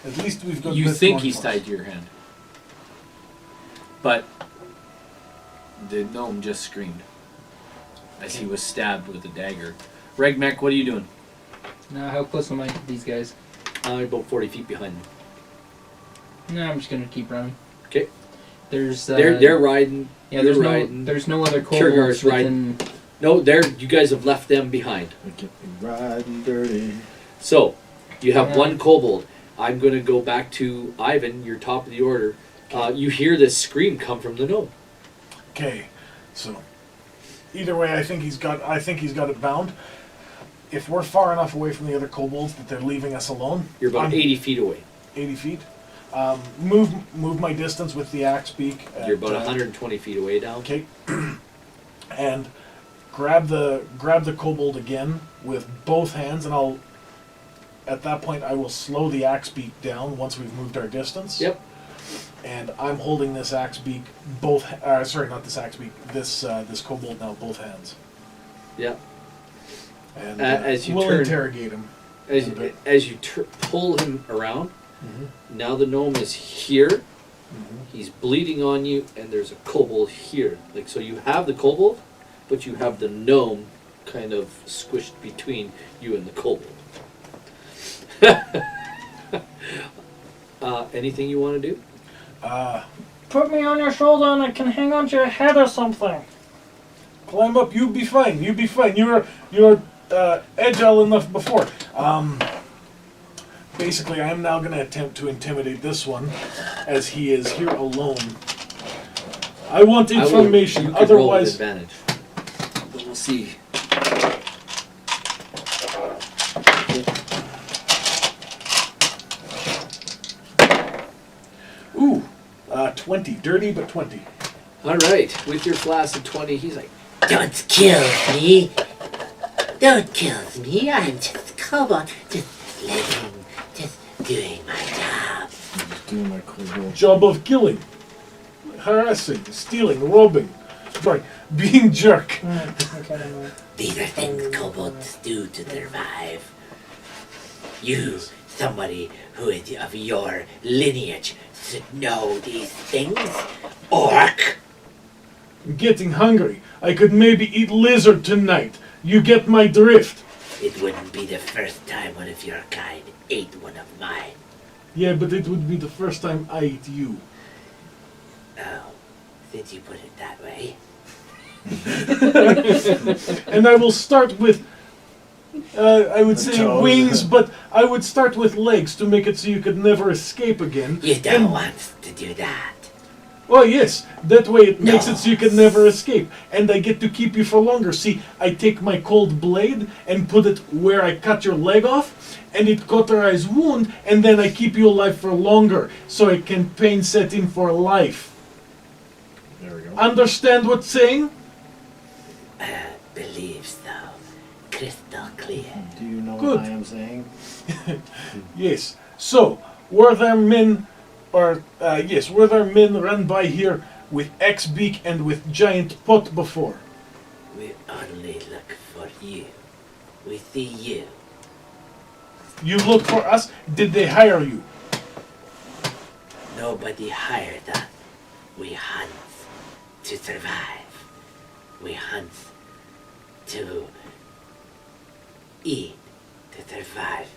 we've got. You this think going he's for us. tied to your hand. But the gnome just screamed as he was stabbed with a dagger. Regmek, what are you doing? No, how close am I to these guys? About 40 feet behind them. No, I'm just gonna keep running. Okay. There's They're riding. yeah. You're There's riding. there's no other Kirigar's kobolds within. No, you guys have left them behind. We get me riding dirty. So, you have Yeah. one kobold. I'm going to go back to Ivan, you're top of the order. You hear this scream come from the gnome. Okay, so either way, I think he's got it bound. If we're far enough away from the other kobolds that they're leaving us alone, You're about I'm 80 feet away. 80 feet. Move my distance with the axe beak. You're about at, 120 feet away now. Okay, and grab the kobold again with both hands, and I'll. At that point, I will slow the axe beak down once we've moved our distance. Yep. And I'm holding this axe beak sorry, not this axe beak. This kobold now both hands. Yep. And As you we'll turn- interrogate him. As you pull him around, now the gnome is here. He's bleeding on you, and there's a kobold here. Like, so you have the kobold, but you have the gnome kind of squished between you and the kobold. Anything you want to do? put me on your shoulder and I can hang on to your head or something. Climb up. You'll be fine. You'll be fine. You're agile enough before. Basically, I'm now going to attempt to intimidate this one, as he is here alone. I want information. You could roll with Otherwise, advantage. But we'll see. ooh, 20. Dirty, but 20. All right, with your flask of 20, he's like, Don't kill me. Don't kill me. I'm just cobalt. Just living. Just doing my job. Just doing my kobold. Job of killing. harassing, stealing, robbing, sorry, being jerk. Okay, never mind. These are things kobolds do to survive. You, somebody who is of your lineage, should know these things. Orc! I'm getting hungry. I could maybe eat lizard tonight. You get my drift. It wouldn't be the first time one of your kind ate one of mine. Yeah, but it would be the first time I eat you. Oh, since you put it that way. And I will start with, I would The say toes. wings, but I would start with legs to make it so you could never escape again. You don't And- want to do that. Oh yes, that way it makes No. it so you can never escape. And I get to keep you for longer. See, I take my cold blade and put it where I cut your leg off, and it cauterize wound, and then I keep you alive for longer, so I can pain set in for life. There we go. Understand what's saying? Believe so. Crystal clear. Do you know Good. what I am saying? Yes. So, were there men, or were there men run by here with axe beak and with giant pot before? We only look for you. We see you. You look for us. Did they hire you? Nobody hired us. We hunt to survive. We hunt to eat, to survive,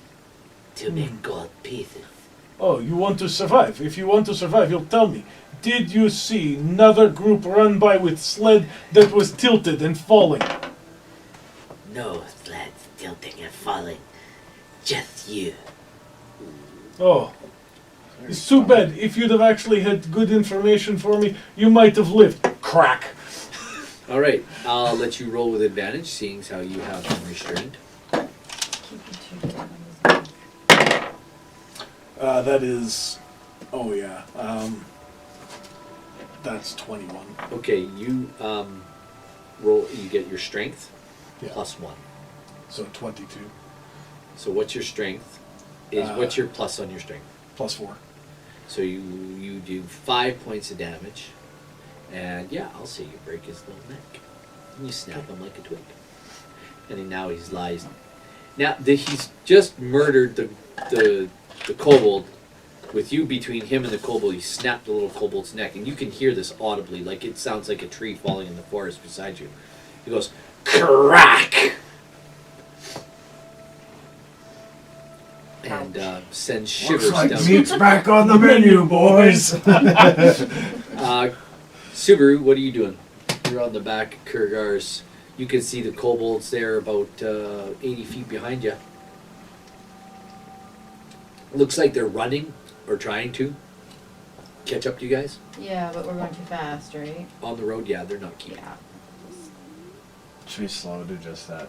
to make gold pieces. Oh, you want to survive. If you want to survive, you'll tell me. Did you see another group run by with sled that was tilted and falling? No sleds tilting and falling. Just you. Oh, it's too bad. If you'd have actually had good information for me, you might have lived. Crack. All right, I'll let you roll with advantage, seeing as how you have been restrained. Keep your two down. That is... Oh, yeah. That's 21. Okay, you roll. You get your strength Yeah. plus 1. So 22. So what's your strength? What's your plus on your strength? Plus 4. So you do 5 points of damage, and yeah, I'll say you break his little neck. And you snap him like a twig, and now he's lies. Now he's just murdered the kobold. With you between him and the kobold, he snapped the little kobold's neck, and you can hear this audibly, like it sounds like a tree falling in the forest beside you. He goes, crack! And sends shivers Looks like down. meat's back on the menu, boys. Subaru, what are you doing? You're on the back of Kurgar's. You can see the kobolds there about 80 feet behind you. Looks like they're running, or trying to, catch up to you guys. Yeah, but we're going too fast, right? On the road, yeah, they're not keeping Yeah. Should we slow to just that,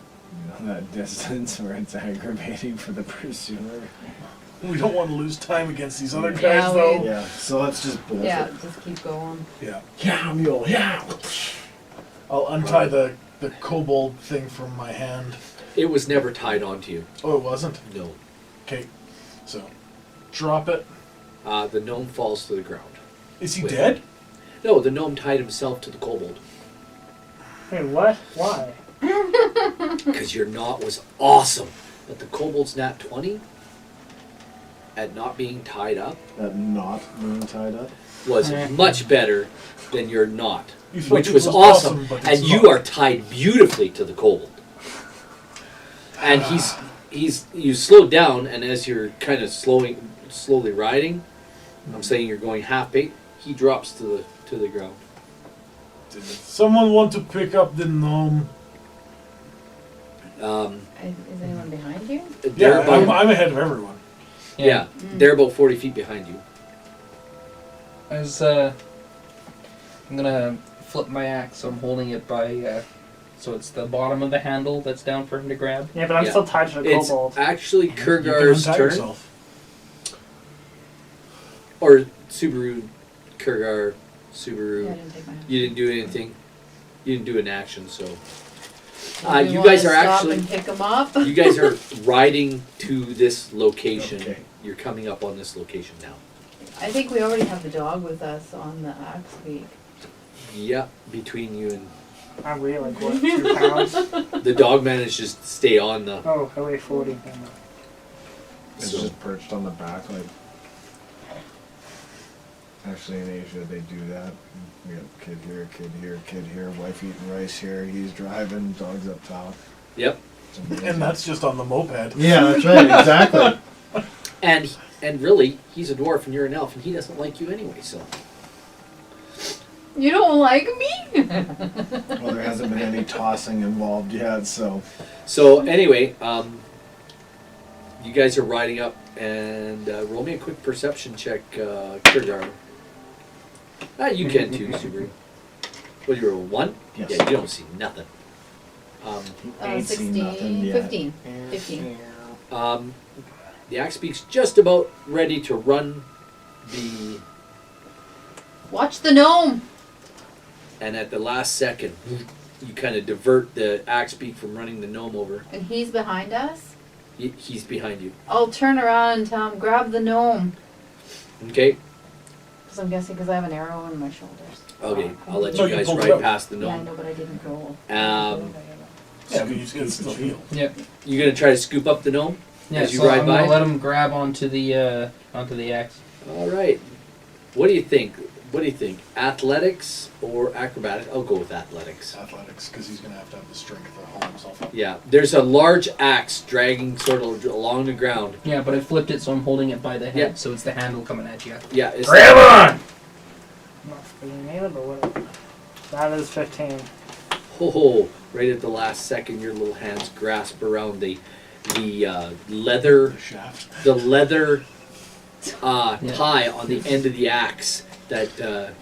that distance where it's aggravating for the pursuer? We don't want to lose time against these other guys, Yeah, though. Yeah, so let's just bolt Yeah, it. just keep going. Yeah. Yeah, mule, yeah. I'll untie the kobold thing from my hand. It was never tied onto you. Oh, it wasn't? No. Okay. So, drop it. The gnome falls to the ground. Is he Wait. dead? No, the gnome tied himself to the kobold. Wait, what? Why? Because your knot was awesome. But the kobold's nat 20 at not being tied up That knot being tied up. was much better than your knot, You thought which it was was awesome. awesome, but And it's you not. are tied beautifully to the kobold. And you slowed down, and as you're kind of slowly riding, I'm saying you're going half bait, he drops to the ground. Did someone want to pick up the gnome? Is anyone behind you? They're Yeah, about, I'm ahead of everyone. yeah, they're about 40 feet behind you. I'm gonna flip my axe, so I'm holding it by, so it's the bottom of the handle that's down for him to grab. Yeah, but I'm Yeah. still tied to the It's kobold. actually You can Kurgar's untie turn. yourself. Or Subaru, Kurgar, Subaru. Yeah, I didn't take my. You didn't do anything. You didn't do an action, so. Do we You wanna guys are stop actually. and pick them up. You guys are riding to this location. Okay. You're coming up on this location now. I think we already have the dog with us on the axe week. Yeah, between you and I weigh like what, 2 pounds? the dog managed to just stay on the. Oh, I weigh 40. It's So- just perched on the back, like. Actually, in Asia, they do that. We got kid here, kid here, kid here, wife eating rice here. He's driving, dog's up top. Yep. It's amazing. And that's just on the moped. Yeah, that's right. Exactly. And really, he's a dwarf and you're an elf, and he doesn't like you anyway. So You don't like me? Well, there hasn't been any tossing involved yet, so. anyway, you guys are riding up, and roll me a quick perception check, Kirgar. You can too, Subaru. What do you roll? 1? Yes. Yeah, you don't see nothing. Ain't seen 16, nothing yet. 15. 15. The axe beak's just about ready to run the, Watch the gnome! and at the last second, you kind of divert the axe beak from running the gnome over. And he's behind us? He's behind you. I'll turn around and tell him, grab the gnome. Okay. Because I'm guessing because I have an arrow on my shoulders. Okay. I'll let No, you you guys pulled it ride out. past the Yeah, I gnome. know, but I didn't roll. Yeah, but you can still heal. Yep. You gonna try to scoop up the gnome? Yeah, As you so ride I'm by? gonna let him grab onto the axe. All right. What do you think? What do you think? Athletics or acrobatics? I'll go with athletics. Athletics, because he's going to have the strength to hold himself up. Yeah. There's a large axe dragging sort of along the ground. Yeah, but I flipped it so I'm holding it by the head, Yeah. so it's the handle coming at you. Yeah. It's Grab on! Not being able to whatever. That is 15. Oh, right at the last second, your little hands grasp around the leather The shaft. tie on the end of the axe that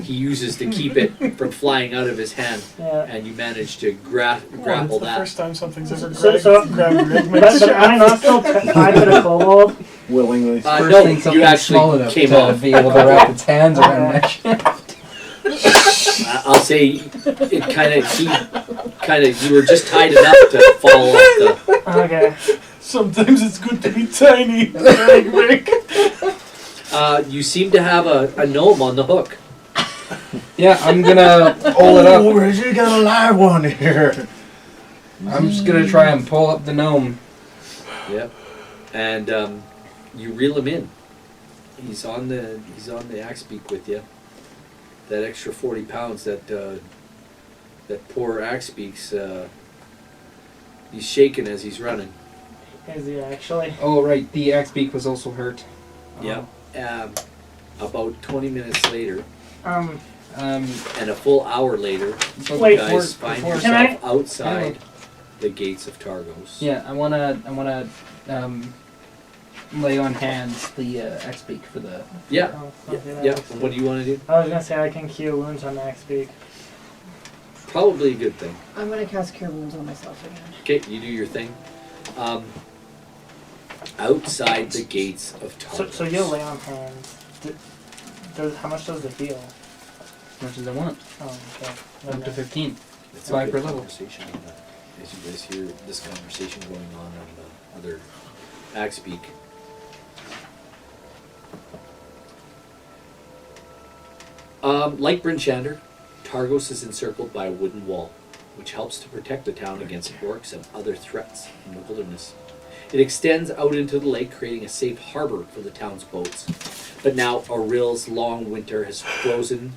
he uses to keep it from flying out of his hand, Yeah. and you manage to grapple It's the that. first time something's ever So- grabbed But I'm not still tied to the kobold. Willingly. First No, thing you something actually small enough came to off. be able to wrap its hands around my shaft. I'll say it you were just tied enough to fall off the. Okay. Sometimes it's good to be tiny. Very big. You seem to have a gnome on the hook. Yeah, I'm gonna pull it up. Reggie got a live one here. I'm just gonna try and pull up the gnome. Yep. And you reel him in. He's on the axe beak with you. That extra 40 pounds that poor axe beak's he's shaking as he's running. Is he actually? Oh right, the axe beak was also hurt. Yep. About 20 minutes later, Um, and a full hour later, Wait, you guys find before- Can I- yourself outside the gates of Targos. Yeah, I wanna lay on hands the axe beak for the. Yeah. oh, Yeah. okay, that Yeah. works. What do you want to do? I was gonna say I can cure wounds on max speak. Probably a good thing. I'm going to cast Cure Wounds on myself again. Okay, you do your thing. Outside the gates of Targos. So you'll lay on hands. How much does it heal? As much as I want. Oh, okay. Up to 15. It's 5 a per good level. conversation on that. As you guys hear this conversation going on the other axe beak. Like Bryn Shander, Targos is encircled by a wooden wall, which helps to protect the town against orcs and other threats in the wilderness. It extends out into the lake, creating a safe harbor for the town's boats. But now Auril's long winter has frozen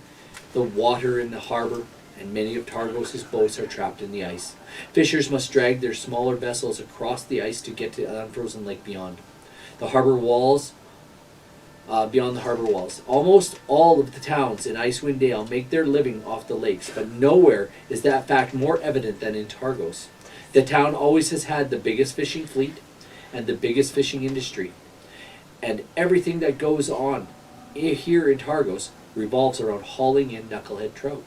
the water in the harbor, and many of Targos' boats are trapped in the ice. Fishers must drag their smaller vessels across the ice to get to the unfrozen lake beyond. The harbor walls, beyond the harbor walls. Almost all of the towns in Icewind Dale make their living off the lakes, but nowhere is that fact more evident than in Targos. The town always has had the biggest fishing fleet and the biggest fishing industry. And everything that goes on here in Targos revolves around hauling in knucklehead trout.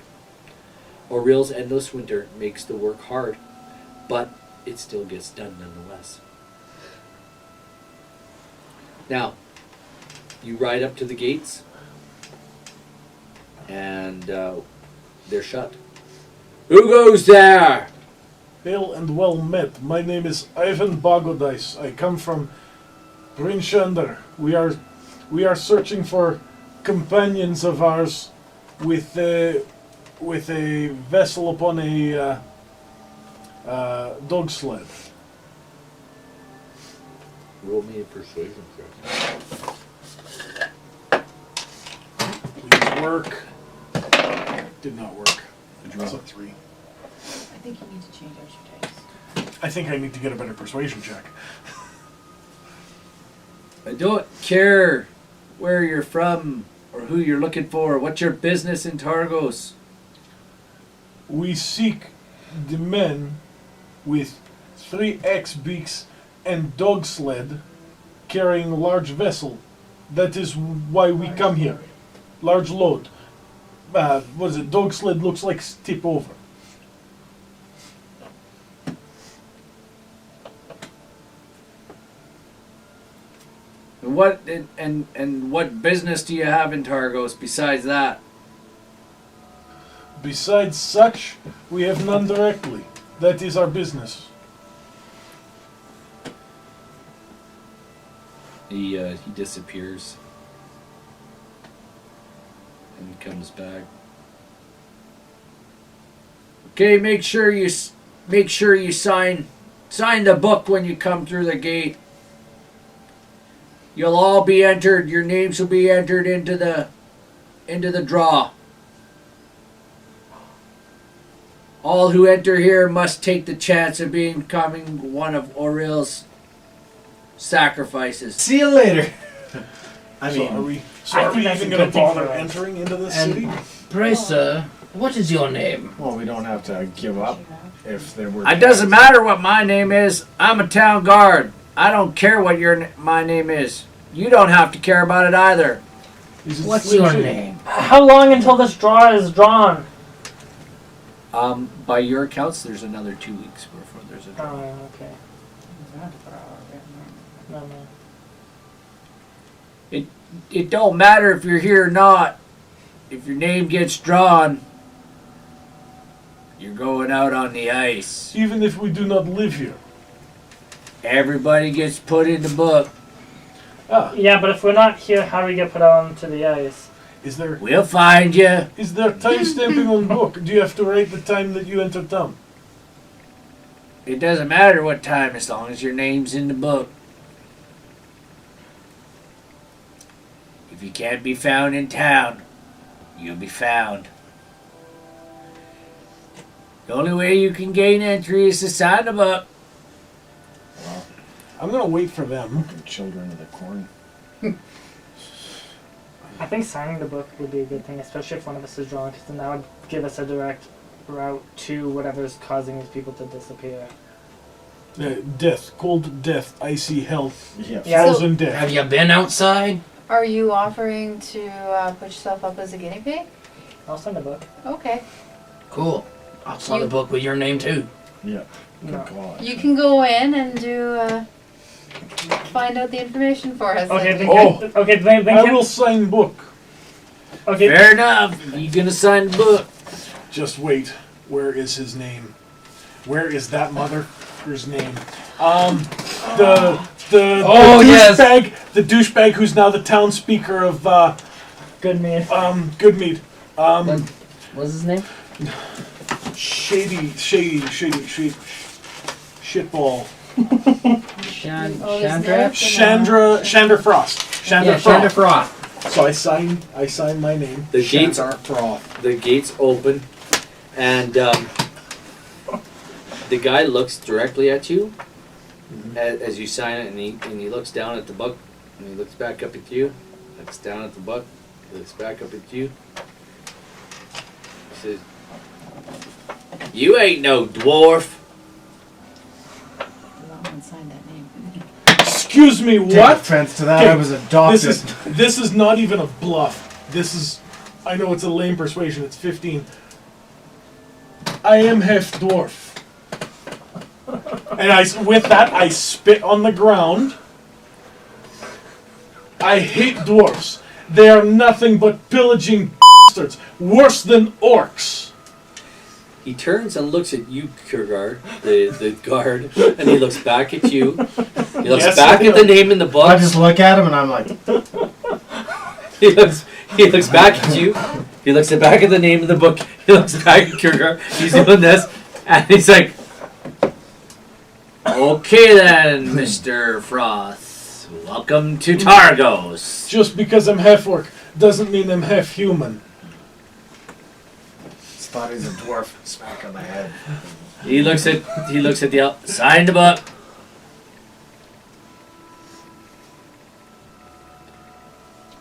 Auril's endless winter makes the work hard, but it still gets done nonetheless. Now, you ride up to the gates, and they're shut. Who goes there? Hail and well met. My name is Ivan Bogodice. I come from Bryn Shander. We are We are searching for companions of ours with a vessel upon a dog sled. Roll me a persuasion check. Please work. Did not work. Did you That's a roll? 3. I think you need to change out your dice. I think I need to get a better persuasion check. I don't care where you're from or who you're looking for. What's your business in Targos? We seek the men with 3 axe beaks and dog sled carrying a large vessel. That is why we come here. Large load. What is it? Dog sled looks like tip over. What and what business do you have in Targos besides that? Besides such, we have none directly. That is our business. He disappears and comes back. Okay, make sure you sign the book when you come through the gate. You'll all be entered. Your names will be entered into the draw. All who enter here must take the chance of becoming one of Auril's sacrifices. See you later. I So are mean, we, I are think we that's even a going good to thing bother for us. entering into this And- city? Pray, sir, what is your name? well, we don't have to give up if there were. It doesn't matter what my name is. I'm a town guard. I don't care what my name is. You don't have to care about it either. Is it What's Slim your Shady? name? How long until this draw is drawn? By your accounts, there's another 2 weeks before there's a draw. Oh, okay. No, no. It don't matter if you're here or not. If your name gets drawn, you're going out on the ice. Even if we do not live here. Everybody gets put in the book. Ah, Yeah, but if we're not here, how do we get put onto the ice? is there We'll find you. time stamping on book? Do you have to write the time that you enter town? It doesn't matter what time as long as your name's in the book. If you can't be found in town, you'll be found. The only way you can gain entry is to sign the book. Well, I'm going to wait for them. fucking children of the corn. I think signing the book would be a good thing, especially if one of us is drawn, because then that would give us a direct route to whatever's causing these people to disappear. Death, cold death, icy health, Yeah. Yeah. frozen death. Have you been outside? Are you offering to put yourself up as a guinea pig? I'll sign the book. Okay. Cool. I'll sign You- a book with your name too. Yeah. Good No. call. You can go in and do find out the information for us. Okay, and- then, Oh. okay, then I can, will sign book. okay, Fair enough. You gonna sign the book? Just wait. Where is his name? Where is that motherfucker's name? The Oh, yes. douchebag, the douchebag who's now the town speaker of good man. Goodmead. What's his name? Shitball. Oh, there's no- Chandra Frost. Chandra Frost. Chandra Frost. So I signed my name. The gates Chandra Frost. The gates open, and the guy looks directly at you as you sign it, and he looks down at the book, and he looks back up at you, looks down at the book, he looks back up at you. He says, "You ain't no dwarf." Long and sign that name. Excuse me, Take what? offense to that. Okay, I was adopted. This is not even a bluff. This is, I know it's a lame persuasion. It's 15. I am half dwarf. And with that, I spit on the ground. I hate dwarfs. They are nothing but pillaging bastards, worse than orcs. He turns and looks at you, Kurgar, the guard, and he looks back at you. He looks Yes, back I at the know. name in the book. I just look at him and I'm like, He looks back at you. He looks back at the name of the book. He looks back at Kierkegaard. He's doing this, and he's like, "Okay then, Mr. Froth. Welcome to Targos." Just because I'm half orc doesn't mean I'm half human. Just thought he's a dwarf. Smack on the head. He looks at the elf. Sign the book.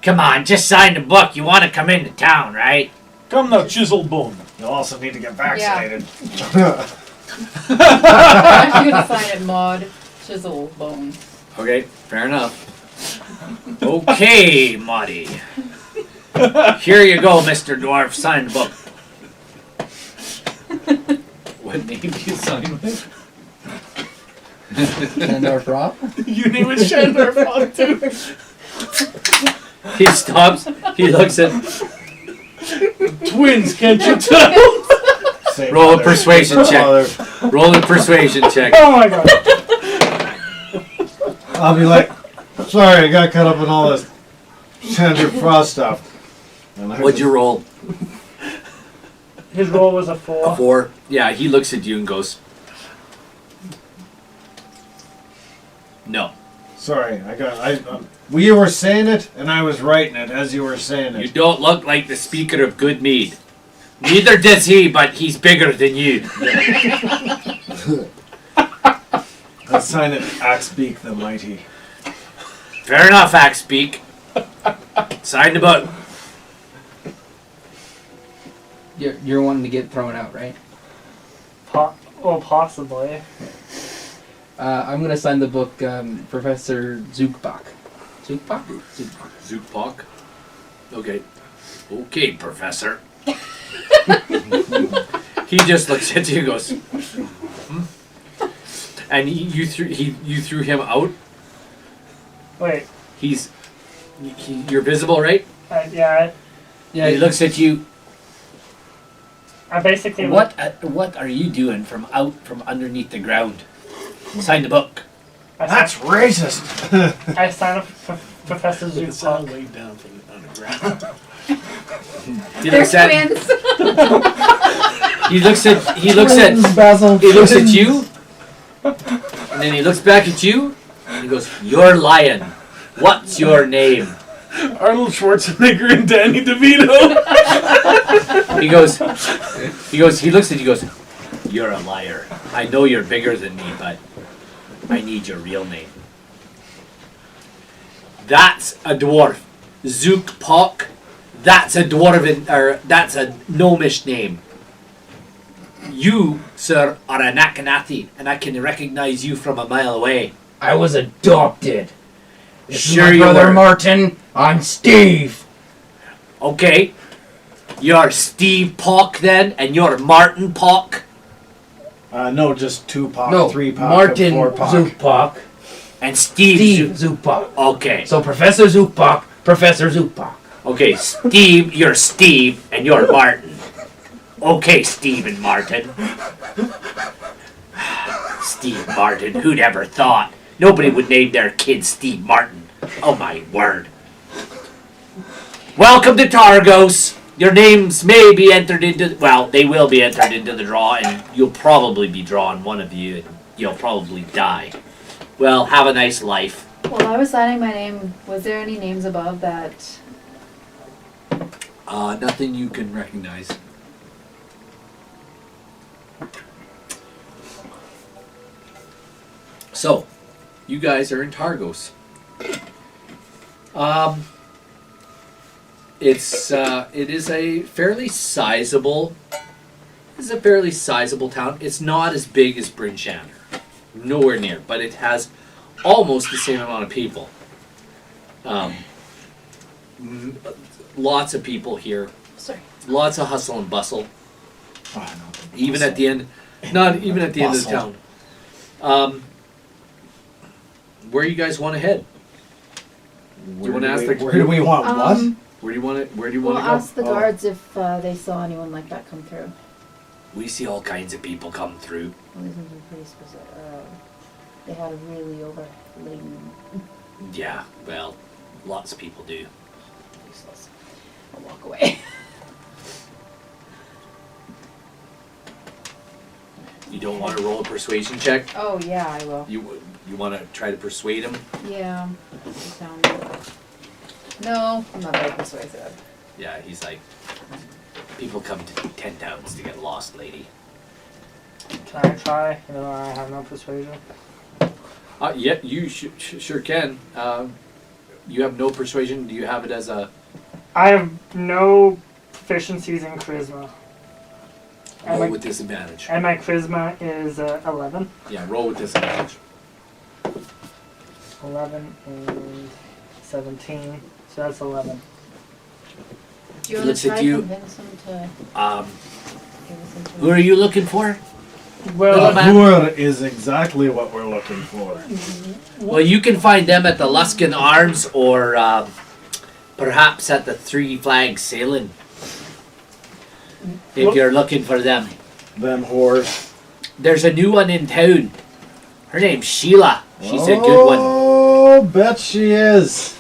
Come on, just sign the book. You want to come into town, right? Come now, chiseled bone. You'll also need to get vaccinated. I'm gonna sign it, Maud Chisel Bones. Okay, fair enough. Okay, Maudie. Here you go, Mr. Dwarf. Sign the book. What name do you sign with? Shandor Froth? You name it Shandor Froth too. He stops. He looks at. Twins, can't you tell? Same Roll a mother, persuasion same check. mother. Roll a persuasion check. Oh my god. I'll be like, sorry, I got caught up in all this Shandor Frost stuff. And I What'd you roll? His roll was a 4. A 4. Yeah, he looks at you and goes, "No, Sorry, we were saying it, and I was writing it as you were saying you it. don't look like the speaker of good mead. Neither does he, but he's bigger than you." I sign it, Axbeak the Mighty. Fair enough, Axbeak. Sign the book. You're wanting to get thrown out, right? Possibly. I'm gonna sign the book, Professor Zookbach. Zookbach? Zookbach. Okay. Okay, Professor. He just looks at you and goes, "Hmm?" And you threw him out. Wait. You're visible, right? Yeah. He looks at you. I basically. What are you doing from underneath the ground? Sign the book. That's racist! I signed up for Professor It's all Zook. laid down from the underground. He They're looks at. twins. He looks at you, and then he looks back at you, and he goes, "You're lying. What's your name?" Arnold Schwarzenegger and Danny DeVito. He looks at you, goes, "You're a liar. I know you're bigger than me, but I need your real name." That's a dwarf. Zookpok. That's a dwarven, or that's a gnomish name. You, sir, are a Nakanathi, and I can recognize you from a mile away. I was adopted. This Sure is my you brother were. Martin. I'm Steve. Okay. You're Steve Pock then, and you're Martin Pock, No, just 2 Pock, No, 3 Pock, Martin and 4 Pock. Zookbach. and Steve. Steve Zookbach. Okay. So Professor Zookbach, Professor Zookbach. Okay, Steve, you're Steve, and you're Martin. Okay, Steve and Martin. Steve Martin, who'd ever thought? Nobody would name their kid Steve Martin. Oh my word. Welcome to Targos. Your names may be entered into, well, they will be entered into the draw, and you'll probably be drawn, one of you, and you'll probably die. Well, have a nice life. While I was signing my name, was there any names above that? Nothing you can recognize. So, you guys are in Targos. It is a fairly sizable. It's a fairly sizable town. It's not as big as Bryn Shander, nowhere near, but it has almost the same amount of people. Lots of people here. Sorry. Lots of hustle and bustle. Oh, no, Even at the end, not even at the end of the Bustle. town. Where you guys want to head? Where wanna do ask we- the- Where do we want what? Where do you want to? Where do you We'll want to go? ask the guards if they saw anyone like that come through. We see all kinds of people come through. Well, these ones are pretty specific. They had a really overladen. Yeah, well, lots of people do. Useless. I'll walk away. You don't want to roll a persuasion check? Oh, yeah, I will. You want to try to persuade him? Yeah. No, I'm not very persuasive. Yeah, he's like, people come to 10 towns to get lost, lady. Can I try? Even though I have no persuasion. Yeah, you sure can. You have no persuasion. Do you have it as a... I have no proficiencies in charisma. Roll with disadvantage. And my charisma is 11. Yeah, roll with disadvantage. 11 and 17. So that's 11. Do you want Looks to at try you. convince him to give us information? Who are you looking for? Well, man. Lure is exactly what we're looking for. Well, you can find them at the Luskin Arms or perhaps at the Three Flags Sailing. If you're looking for them. Them whores. There's a new one in town. Her name's Sheila. She's a good one. Oh, bet she is.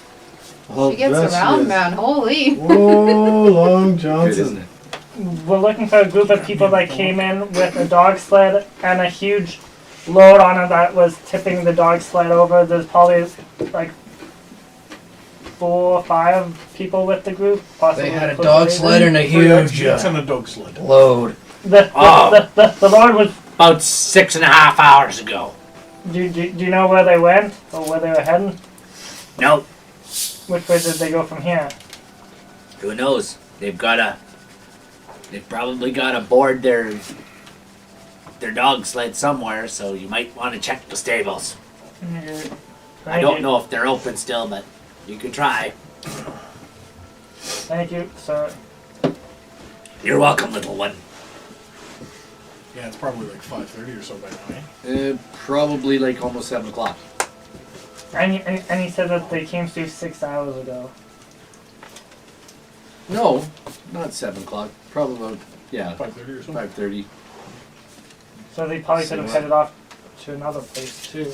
I'll She gets bet around, is. man. Holy. Oh, Long Good, Johnson. isn't it? we're looking for a group of people that came in with a dog sled and a huge load on it that was tipping the dog sled over. There's probably like 4 or 5 people with the group. Possibly They had a close dog to sled and a huge It's in a dog sled. load. The load was. About 6.5 hours ago. Do you know where they went or where they were heading? Nope. Which way did they go from here? Who knows? They've probably got to board their dog sled somewhere, so you might want to check the stables. I don't know if they're open still, but you can try. Thank you, sir. You're welcome, little one. Yeah, it's probably like 5:30 or so by now, eh? Probably like almost 7 o'clock. And he said that they came through 6 hours ago. No, not 7 o'clock. Probably about, yeah, 5:30 or something. 5:30. So they probably could have headed off to another place too.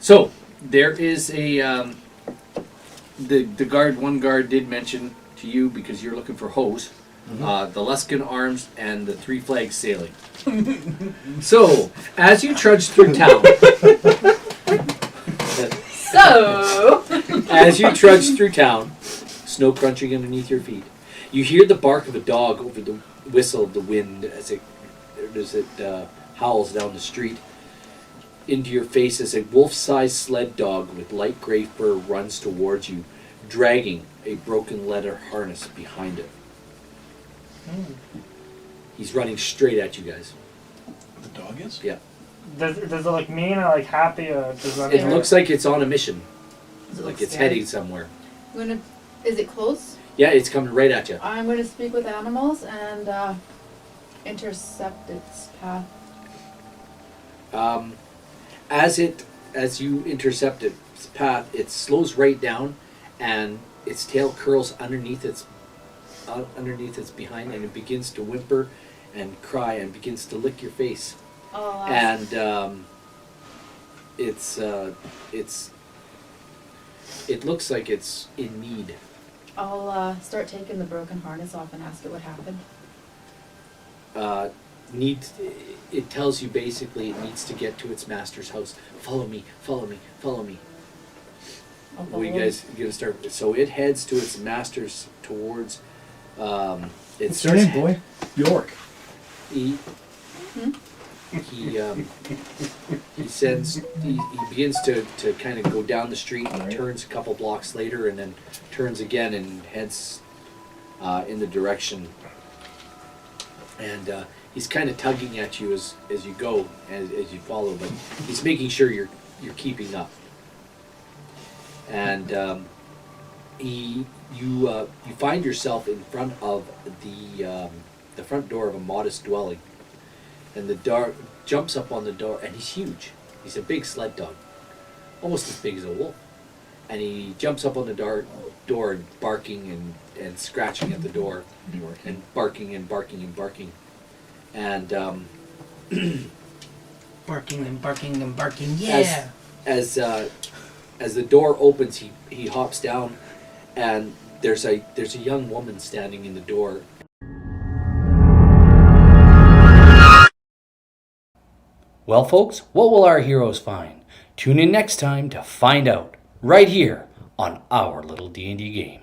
So there is a the one guard did mention to you because you're looking for hose, the Luskin Arms and the Three Flags Sailing. So as you trudge through town, So. as you trudge through town, snow crunching underneath your feet, you hear the bark of a dog over the whistle of the wind as it howls down the street. Into your face as a wolf-sized sled dog with light gray fur runs towards you, dragging a broken leather harness behind it. He's running straight at you guys. The dog is? Yeah. Does it look mean or like happy or does that It looks like it's on a mission. Does it Like look it's scary? heading somewhere. Is it close? Yeah, it's coming right at you. I'm going to speak with animals and intercept its path. As you intercept its path, it slows right down, and its tail curls underneath its behind, and it begins to whimper and cry and begins to lick your face. I'll And it looks like it's in need. I'll start taking the broken harness off and ask it what happened. It tells you basically it needs to get to its master's house. Follow me, follow me, follow me. I'll What are you follow. guys gonna start with? So it heads to its master's towards it What's your starts name, boy? Bjork. he begins to kind of go down the street and Right. turns a couple blocks later and then turns again and heads in the direction, and he's kind of tugging at you as you go, as you follow, but he's making sure you're keeping up. And you find yourself in front of the front door of a modest dwelling, and the dog jumps up on the door, and he's huge. He's a big sled dog, almost as big as a wolf, and he jumps up on the door and barking and scratching at the door, and barking and barking and barking, and Barking and barking and barking, yeah! as the door opens, he hops down, and there's a young woman standing in the door. Well, folks, what will our heroes find? Tune in next time to find out, right here on our little D&D game.